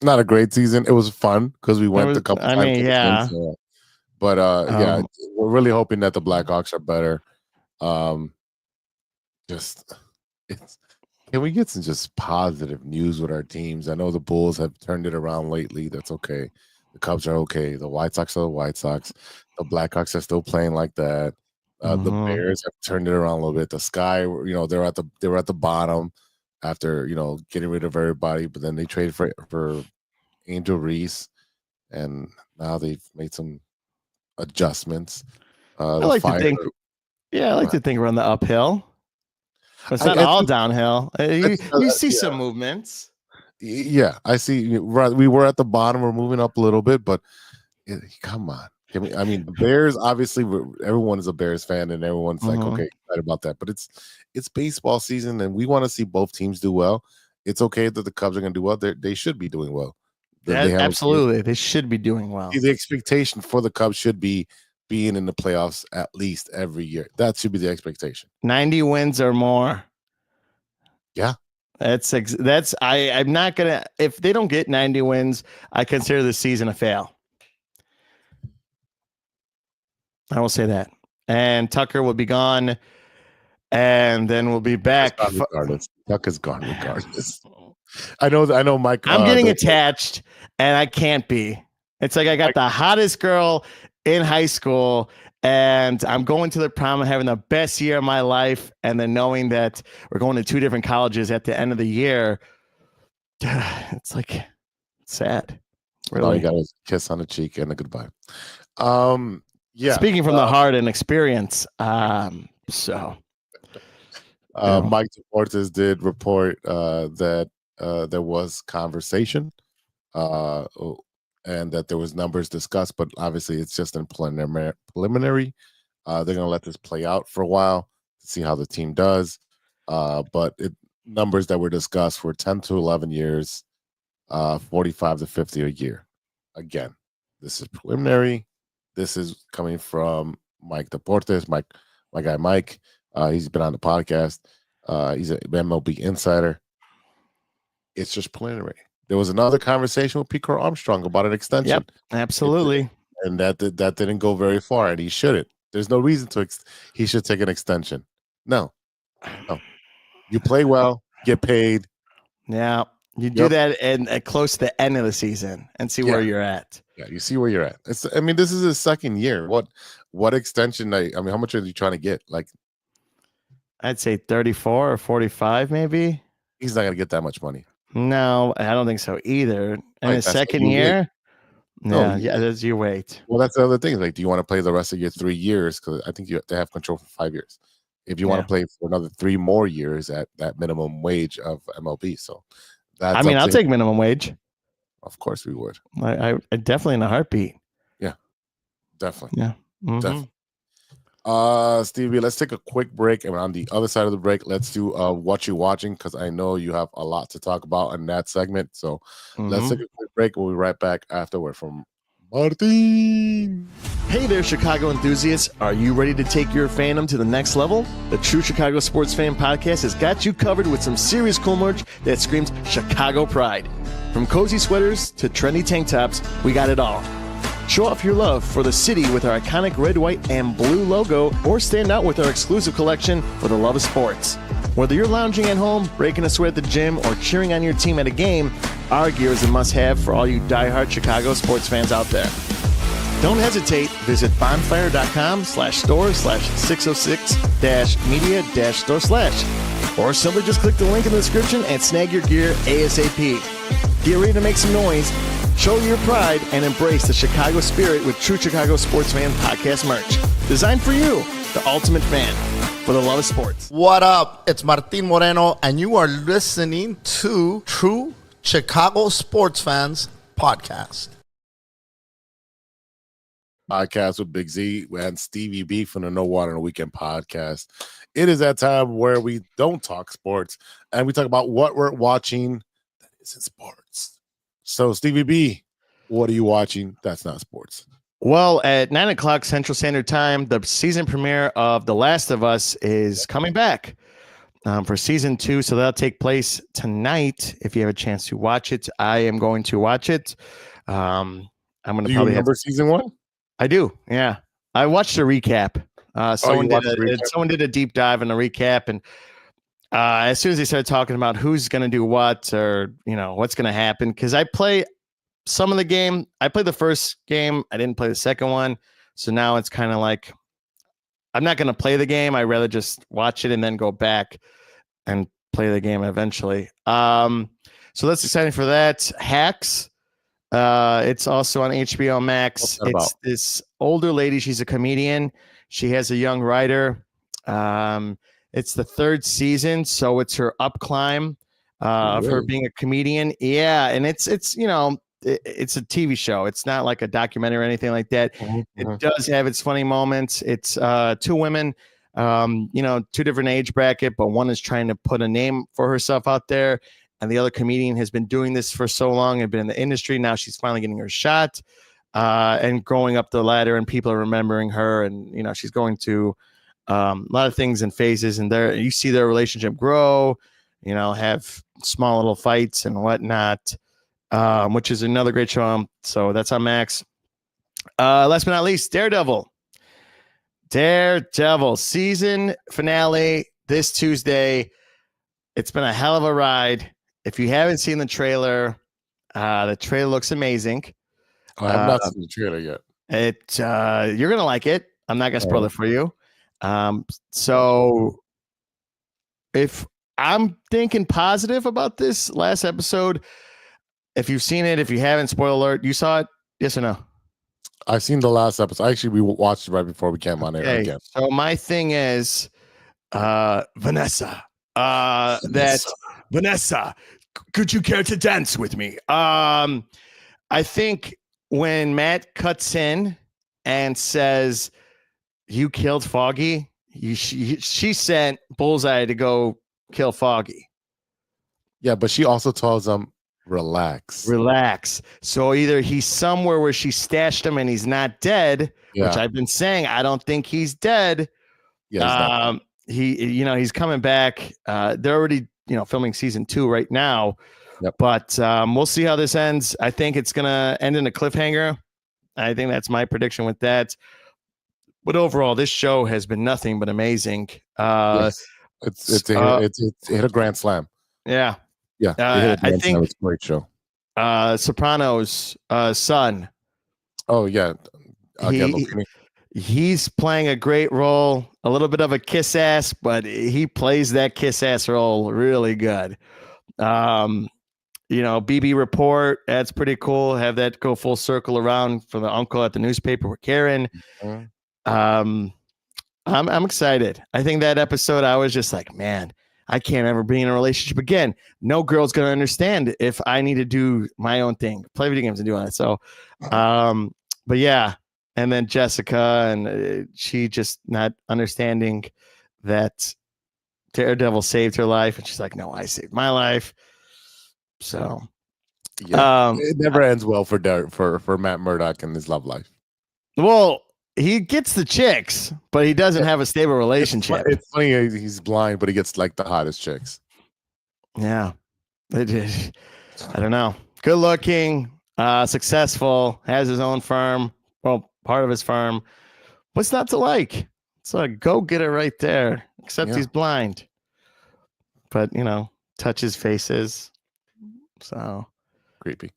[SPEAKER 3] Not a great season. It was fun because we went a couple times.
[SPEAKER 4] I mean, yeah.
[SPEAKER 3] But we're really hoping that the Blackhawks are better. Can we get some just positive news with our teams? I know the Bulls have turned it around lately. That's okay. The Cubs are okay. The White Sox are the White Sox. The Blackhawks are still playing like that. The Bears have turned it around a little bit. The Sky, they were at the bottom after getting rid of everybody, but then they traded for Angel Reese, and now they've made some adjustments. I like to think
[SPEAKER 4] we're on the uphill. But it's not all downhill. You see some movements.
[SPEAKER 3] Yeah, I see. We were at the bottom. We're moving up a little bit, but come on. The Bears, obviously, everyone is a Bears fan, and everyone's like, okay, excited about that. But it's baseball season, and we want to see both teams do well. It's okay that the Cubs are going to do well. They should be doing well.
[SPEAKER 4] Absolutely. They should be doing well.
[SPEAKER 3] The expectation for the Cubs should be being in the playoffs at least every year. That should be the expectation.
[SPEAKER 4] 90 wins or more.
[SPEAKER 3] Yeah.
[SPEAKER 4] I'm not going to, if they don't get 90 wins, I consider the season a fail. I will say that. And Tucker will be gone, and then we'll be back.
[SPEAKER 3] Tucker's gone regardless. I know Mike.
[SPEAKER 4] I'm getting attached, and I can't be. It's like I got the hottest girl in high school, and I'm going to the prom and having the best year of my life, and then knowing that we're going to 2 different colleges at the end of the year, it's like sad.
[SPEAKER 3] Really, all you got is a kiss on the cheek and a goodbye. Yeah.
[SPEAKER 4] Speaking from the heart and experience,
[SPEAKER 3] Mike Deportes did report that there was conversation and that there was numbers discussed, but obviously it's just in preliminary. They're going to let this play out for a while to see how the team does. But numbers that were discussed were 10 to 11 years, 45 to 50 a year. Again, this is preliminary. This is coming from Mike Deportes, my guy Mike. He's been on the podcast. He's an MLB insider. It's just preliminary. There was another conversation with Pete Armstrong about an extension.
[SPEAKER 4] Yep, absolutely.
[SPEAKER 3] And that didn't go very far, and he shouldn't. There's no reason he should take an extension. No. You play well, get paid.
[SPEAKER 4] Yeah, you do that and close to the end of the season and see where you're at.
[SPEAKER 3] Yeah, you see where you're at. This is his second year. What extension? How much are you trying to get? Like,
[SPEAKER 4] I'd say 34 or 45, maybe.
[SPEAKER 3] He's not gonna get that much money.
[SPEAKER 4] No, I don't think so either. And his second year, that's you wait.
[SPEAKER 3] Well, that's the other thing. Like, do you want to play the rest of your 3 years? Because I think you have to have control for 5 years. If you want to play for another 3 more years at that minimum wage of MLB, so that's.
[SPEAKER 4] I'll take minimum wage.
[SPEAKER 3] Of course, we would.
[SPEAKER 4] I definitely in a heartbeat.
[SPEAKER 3] Yeah, definitely.
[SPEAKER 4] Yeah,
[SPEAKER 3] definitely. Stevie, let's take a quick break, and on the other side of the break, let's do what you're watching, because I know you have a lot to talk about in that segment. So let's take a quick break. We'll be right back afterward from Martin.
[SPEAKER 4] Hey there, Chicago enthusiasts. Are you ready to take your fandom to the next level? The True Chicago Sports Fan Podcast has got you covered with some serious cool merch that screams Chicago pride. From cozy sweaters to trendy tank tops, we got it all. Show off your love for the city with our iconic red, white, and blue logo, or stand out with our exclusive collection for the love of sports. Whether you're lounging at home, breaking a sweat at the gym, or cheering on your team at a game, our gear is a must-have for all you diehard Chicago sports fans out there. Don't hesitate. Visit bonfire.com/store/606-media-store/, or simply just click the link in the description and snag your gear ASAP. Get ready to make some noise, show your pride, and embrace the Chicago spirit with True Chicago Sports Fan Podcast merch. Designed for you, the ultimate fan, for the love of sports.
[SPEAKER 6] What up? It's Martin Moreno, and you are listening to True Chicago Sports Fans Podcast.
[SPEAKER 3] Podcast with Big Z and Stevie B from the No Water in a Weekend podcast. It is that time where we don't talk sports and we talk about what we're watching that isn't sports. So, Stevie B, what are you watching that's not sports?
[SPEAKER 4] Well, at 9 o'clock Central Standard Time, the season premiere of The Last of Us is coming back for season 2. So that'll take place tonight. If you have a chance to watch it, I am going to watch it. I'm going to
[SPEAKER 3] probably remember season 1.
[SPEAKER 4] I do. Yeah. I watched a recap. Someone did a deep dive in a recap. And as soon as they started talking about who's going to do what, or, what's going to happen, because I play some of the game. I played the first game. I didn't play the second one. So now it's kind of like, I'm not going to play the game. I'd rather just watch it and then go back and play the game eventually. So that's exciting for that. Hacks. It's also on HBO Max. It's this older lady. She's a comedian. She has a young writer. It's the 3rd season, so it's her up climb of her being a comedian. Yeah, and it's it's a TV show. It's not like a documentary or anything like that. It does have its funny moments. It's 2 women, 2 different age bracket, but one is trying to put a name for herself out there. And the other comedian has been doing this for so long and been in the industry. Now she's finally getting her shot and growing up the ladder, and people are remembering her. And, she's going to a lot of things in phases, and you see their relationship grow, have small little fights and whatnot, which is another great show. So that's on Max. Last but not least, Daredevil season finale this Tuesday. It's been a hell of a ride. If you haven't seen the trailer looks amazing.
[SPEAKER 3] I have not seen the trailer yet.
[SPEAKER 4] You're gonna like it. I'm not gonna spoil it for you. So if I'm thinking positive about this last episode, if you've seen it, if you haven't, spoiler alert, you saw it? Yes or no? I've
[SPEAKER 3] seen the last episode. Actually, we watched it right before we came on air again.
[SPEAKER 4] So my thing is, Vanessa, could you care to dance with me? I think when Matt cuts in and says, you killed Foggy, she sent Bullseye to go kill Foggy.
[SPEAKER 3] Yeah, but she also tells him, relax.
[SPEAKER 4] So either he's somewhere where she stashed him and he's not dead, which I've been saying, I don't think he's dead.
[SPEAKER 3] Yeah,
[SPEAKER 4] he's coming back. They're already, filming season 2 right now.
[SPEAKER 3] Yep.
[SPEAKER 4] But we'll see how this ends. I think it's gonna end in a cliffhanger. I think that's my prediction with that. But overall, this show has been nothing but amazing.
[SPEAKER 3] Yes. It hit a grand slam.
[SPEAKER 4] Yeah.
[SPEAKER 3] Yeah. It hit a grand slam. It's a great show.
[SPEAKER 4] Sopranos son.
[SPEAKER 3] Oh yeah.
[SPEAKER 4] He's playing a great role, a little bit of a kiss ass, but he plays that kiss ass role really good. BB Report, that's pretty cool. Have that go full circle around for the uncle at the newspaper with Karen. I'm excited. I think that episode, I was just like, man, I can't ever be in a relationship again. No girl's gonna understand if I need to do my own thing, play video games and do all that. So, but yeah. And then Jessica, and she just not understanding that Daredevil saved her life, and she's like, "No, I saved my life." So,
[SPEAKER 3] it never ends well for Matt Murdock and his love life.
[SPEAKER 4] Well, he gets the chicks, but he doesn't have a stable relationship.
[SPEAKER 3] It's funny he's blind, but he gets like the hottest chicks.
[SPEAKER 4] Yeah, I don't know. Good looking, successful, has his own firm. Well, part of his firm. What's not to like? It's a go-getter right there, except he's blind. But, touches faces. So
[SPEAKER 3] creepy.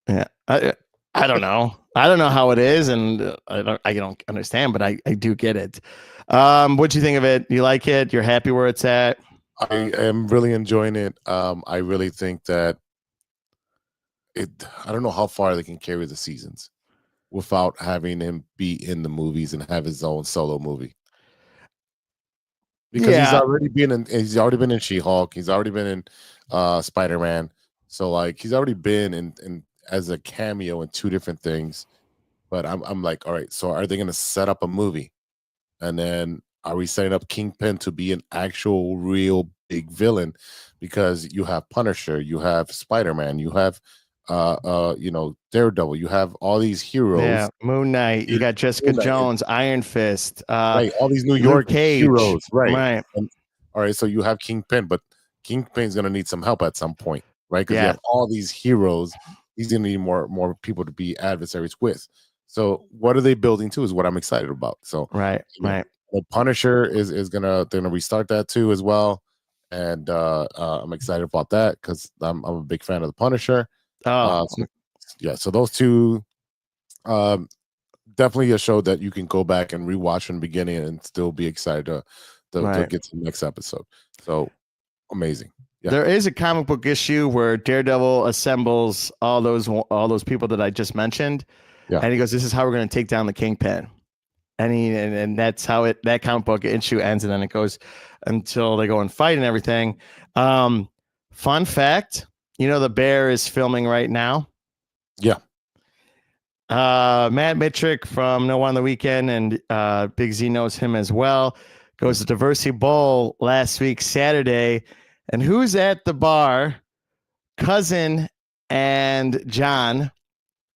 [SPEAKER 4] Yeah. I don't know. I don't know how it is, and I don't understand, but I do get it. What'd you think of it? You like it? You're happy where it's at?
[SPEAKER 3] I am really enjoying it. I really think that I don't know how far they can carry the seasons without having him be in the movies and have his own solo movie. Because he's already been in She-Hulk, he's already been in Spider-Man. So like he's already been in as a cameo in 2 different things. But I'm like, all right, so are they gonna set up a movie? And then are we setting up Kingpin to be an actual real big villain? Because you have Punisher, you have Spider-Man, you have Daredevil, you have all these heroes.
[SPEAKER 4] Yeah, Moon Knight, you got Jessica Jones, Iron Fist,
[SPEAKER 3] right, all these New York heroes, right. And, all right, so you have Kingpin, but Kingpin's gonna need some help at some point, right? Because you have all these heroes, he's gonna need more people to be adversaries with. So what are they building to is what I'm excited about. So
[SPEAKER 4] right.
[SPEAKER 3] The Punisher they're gonna restart that too as well. And I'm excited about that because I'm a big fan of the Punisher. So those 2 definitely a show that you can go back and rewatch from the beginning and still be excited to get to the next episode. So amazing. Yeah.
[SPEAKER 4] There is a comic book issue where Daredevil assembles all those people that I just mentioned, and he goes, "This is how we're going to take down the Kingpin," and that's how that comic book issue ends, and then it goes until they go and fight and everything. Fun fact. The Bear is filming right now.
[SPEAKER 3] Yeah.
[SPEAKER 4] Matt Mitrick from No One on the Weekend and Big Z knows him as well. Goes to Diversity Bowl last week, Saturday. And who's at the bar? Cousin and John.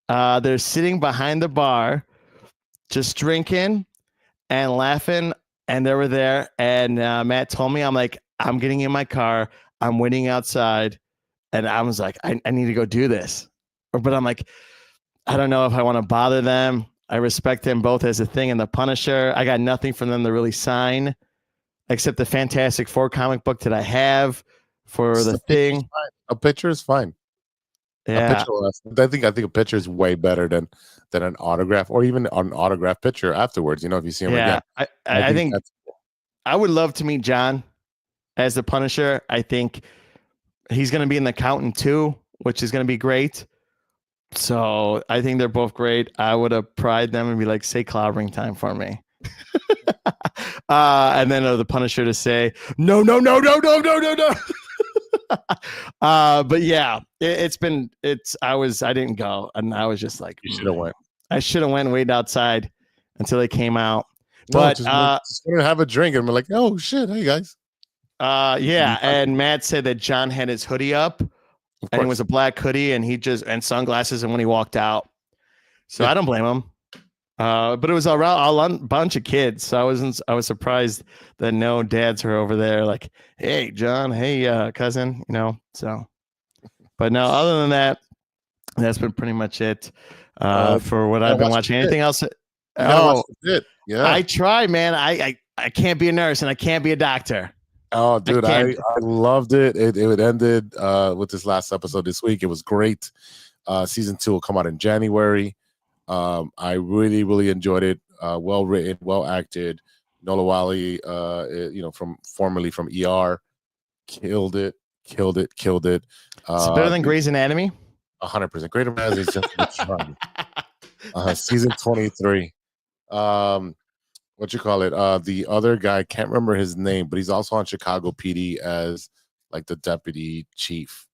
[SPEAKER 4] They're sitting behind the bar, just drinking and laughing. And they were there. And Matt told me, I'm like, I'm getting in my car. I'm waiting outside. And I was like, I need to go do this. But I'm like, I don't know if I want to bother them. I respect them both as a thing and the Punisher. I got nothing for them to really sign except the Fantastic Four comic book that I have for the thing.
[SPEAKER 3] A picture is fine.
[SPEAKER 4] Yeah.
[SPEAKER 3] I think a picture is way better than an autograph or even an autograph picture afterwards. If you see him again.
[SPEAKER 4] I think I would love to meet John as the Punisher. I think he's going to be in The Accountant too, which is going to be great. So I think they're both great. I would have pried them and be like, say clobbering time for me. And then the Punisher to say, no. But yeah, I didn't go. And I was just like,
[SPEAKER 3] you should have went.
[SPEAKER 4] I should have went and waited outside until they came out. But
[SPEAKER 3] just gonna have a drink and we're like, oh shit, hey guys.
[SPEAKER 4] And Matt said that John had his hoodie up and it was a black hoodie and sunglasses and when he walked out. So I don't blame him. But it was a bunch of kids. So I was surprised that no dads were over there. Like, hey, John, hey, cousin, so. But no, other than that, that's been pretty much it for what I've been watching. Anything else?
[SPEAKER 3] Yeah.
[SPEAKER 4] I try, man. I can't be a nurse and I can't be a doctor.
[SPEAKER 3] Oh, dude, I loved it. It ended with this last episode this week. It was great. Season 2 will come out in January. I really, really enjoyed it. Well written, well acted. Nola Wally, formerly from ER, killed it.
[SPEAKER 4] It's better than Grey's Anatomy.
[SPEAKER 3] 100%. Grey's Anatomy is just fun. Season 23. What you call it? The other guy, can't remember his name, but he's also on Chicago PD as like the deputy chief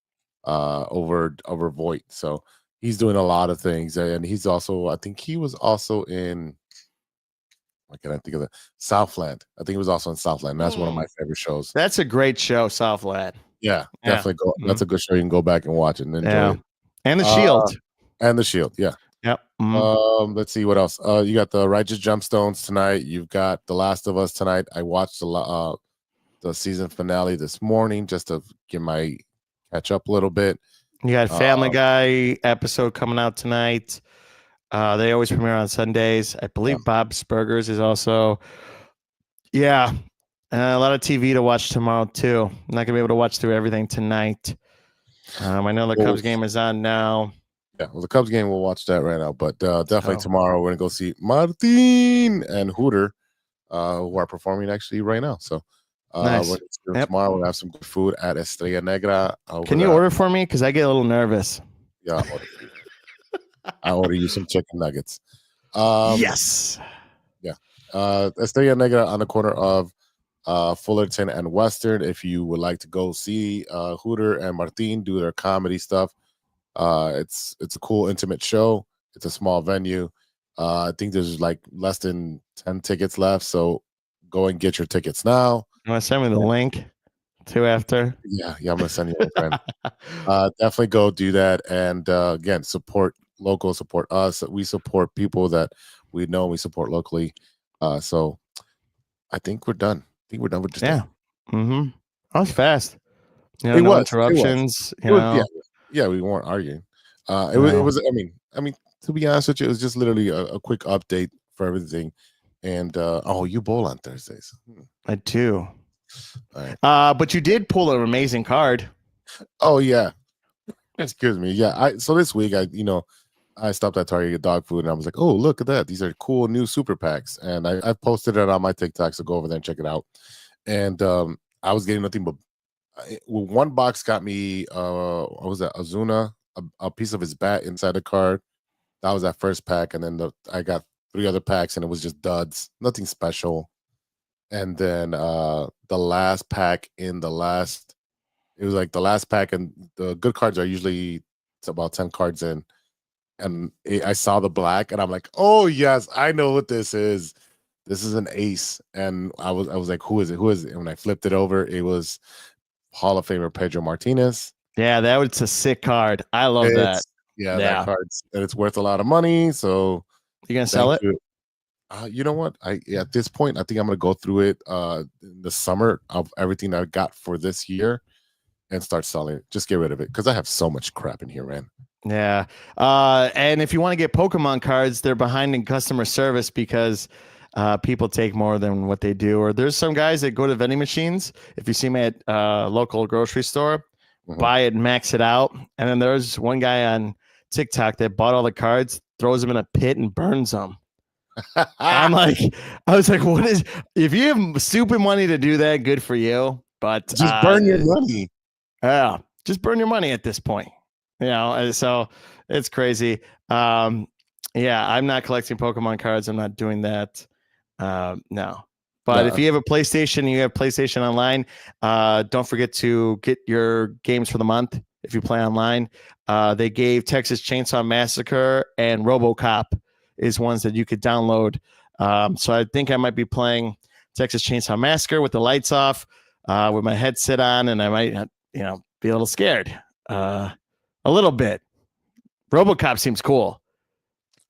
[SPEAKER 3] over Voight. So he's doing a lot of things, and he's also, I think he was also in, what can I think of that? Southland. I think he was also in Southland. That's one of my favorite shows.
[SPEAKER 4] That's a great show, Southland.
[SPEAKER 3] Yeah, definitely go. That's a good show. You can go back and watch it and enjoy it.
[SPEAKER 4] And the Shield.
[SPEAKER 3] And the Shield, yeah.
[SPEAKER 4] Yep.
[SPEAKER 3] Let's see what else. You got the Righteous Gemstones tonight. You've got The Last of Us tonight. I watched the season finale this morning just to catch up a little bit.
[SPEAKER 4] You got Family Guy episode coming out tonight. They always premiere on Sundays. I believe Bob's Burgers is also. Yeah. A lot of TV to watch tomorrow, too. I'm not going to be able to watch through everything tonight. I know the Cubs game is on now.
[SPEAKER 3] Yeah, well, the Cubs game, we'll watch that right now. But definitely tomorrow, we're going to go see Martin and Hooter, who are performing actually right now. So
[SPEAKER 4] nice.
[SPEAKER 3] Tomorrow, we'll have some good food at Estrella Negra.
[SPEAKER 4] Can you order for me? Because I get a little nervous.
[SPEAKER 3] Yeah, I'll order for you. I'll order you some chicken nuggets.
[SPEAKER 4] Yes.
[SPEAKER 3] Yeah. Estrella Negra on the corner of Fullerton and Western. If you would like to go see Hooter and Martin do their comedy stuff, it's a cool, intimate show. It's a small venue. I think there's like less than 10 tickets left, so go and get your tickets now.
[SPEAKER 4] You want to send me the link too after?
[SPEAKER 3] Yeah, I'm gonna send you a friend. Definitely go do that, and again, support local, support us. We support people that we know. We support locally. So I think we're done. With this.
[SPEAKER 4] Yeah. That was fast. No interruptions.
[SPEAKER 3] Yeah, we weren't arguing. It was. I mean, to be honest with you, it was just literally a quick update for everything. And you bowl on Thursdays.
[SPEAKER 4] I do.
[SPEAKER 3] All right.
[SPEAKER 4] But you did pull an amazing card.
[SPEAKER 3] Oh yeah. Excuse me. Yeah. So this week, I stopped at Target to get dog food, and I was like, oh, look at that. These are cool new super packs. And I posted it on my TikTok, so go over there and check it out. And I was getting nothing but one box got me, what was that, Ozuna, a piece of his bat inside the card. That was that first pack. And then I got 3 other packs, and it was just duds, nothing special. And then the last pack it was like the last pack, and the good cards are usually, it's about 10 cards in. And I saw the black, and I'm like, oh yes, I know what this is. This is an ace. And I was like, who is it? And when I flipped it over, it was Hall of Famer Pedro Martinez.
[SPEAKER 4] Yeah, that was a sick card. I love that.
[SPEAKER 3] Yeah, that card's, and it's worth a lot of money. So
[SPEAKER 4] you gonna sell it?
[SPEAKER 3] You know what? At this point, I think I'm gonna go through it in the summer of everything I got for this year and start selling it. Just get rid of it because I have so much crap in here, man.
[SPEAKER 4] Yeah. And if you want to get Pokemon cards, they're behind in customer service because people take more than what they do. Or there's some guys that go to vending machines. If you see me at local grocery store, buy it, max it out. And then there's one guy on TikTok that bought all the cards, throws them in a pit and burns them. I was like, what is, if you have stupid money to do that, good for you. But
[SPEAKER 3] just burn your money.
[SPEAKER 4] Yeah. Just burn your money at this point. So it's crazy. I'm not collecting Pokemon cards. I'm not doing that. No. But if you have a PlayStation, you have PlayStation Online. Don't forget to get your games for the month if you play online. They gave Texas Chainsaw Massacre and RoboCop is ones that you could download. So I think I might be playing Texas Chainsaw Massacre with the lights off, with my headset on, and I might, be a little scared. A little bit. RoboCop seems cool.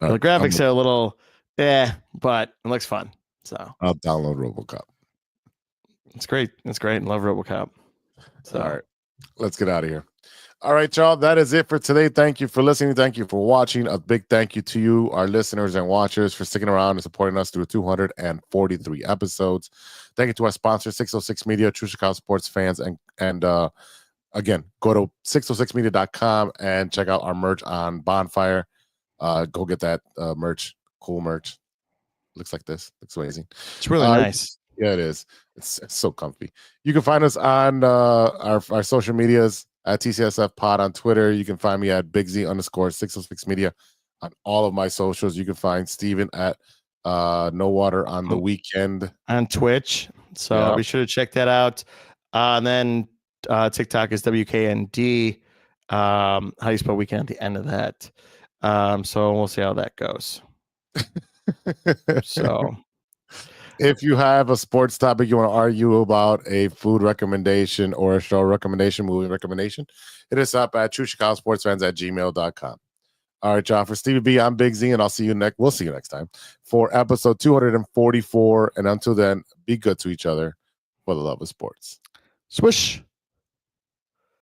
[SPEAKER 4] The graphics are a little Yeah, but it looks fun. So
[SPEAKER 3] I'll download RoboCop.
[SPEAKER 4] it's great. It's great. Love RoboCop. So
[SPEAKER 3] All right, let's get out of here. All right, y'all. That is it for today. Thank you for listening. Thank you for watching. A big thank you to you, our listeners and watchers, for sticking around and supporting us through 243 episodes. Thank you to our sponsor, 606 Media, True Chicago sports fans, and again, go to 606media.com and check out our merch on Bonfire. Go get that merch. Cool merch. Looks like this. Looks amazing.
[SPEAKER 4] it's really nice.
[SPEAKER 3] Yeah, it is. It's so comfy. You can find us on our social medias at TCSF Pod on Twitter. You can find me at BigZ_606 Media on all of my socials. You can find Steven at No Water on the Weekend
[SPEAKER 4] On Twitch. So be sure to check that out. And then TikTok is WKND. How do you spell weekend at the end of that? So we'll see how that goes. So
[SPEAKER 3] if you have a sports topic you want to argue about, a food recommendation or a show recommendation, movie recommendation, hit us up at truechicagosportsfans@gmail.com. All right, y'all. For Stevie B, I'm Big Z, and I'll see you next. We'll see you next time for episode 244. And until then, be good to each other for the love of sports.
[SPEAKER 4] swish.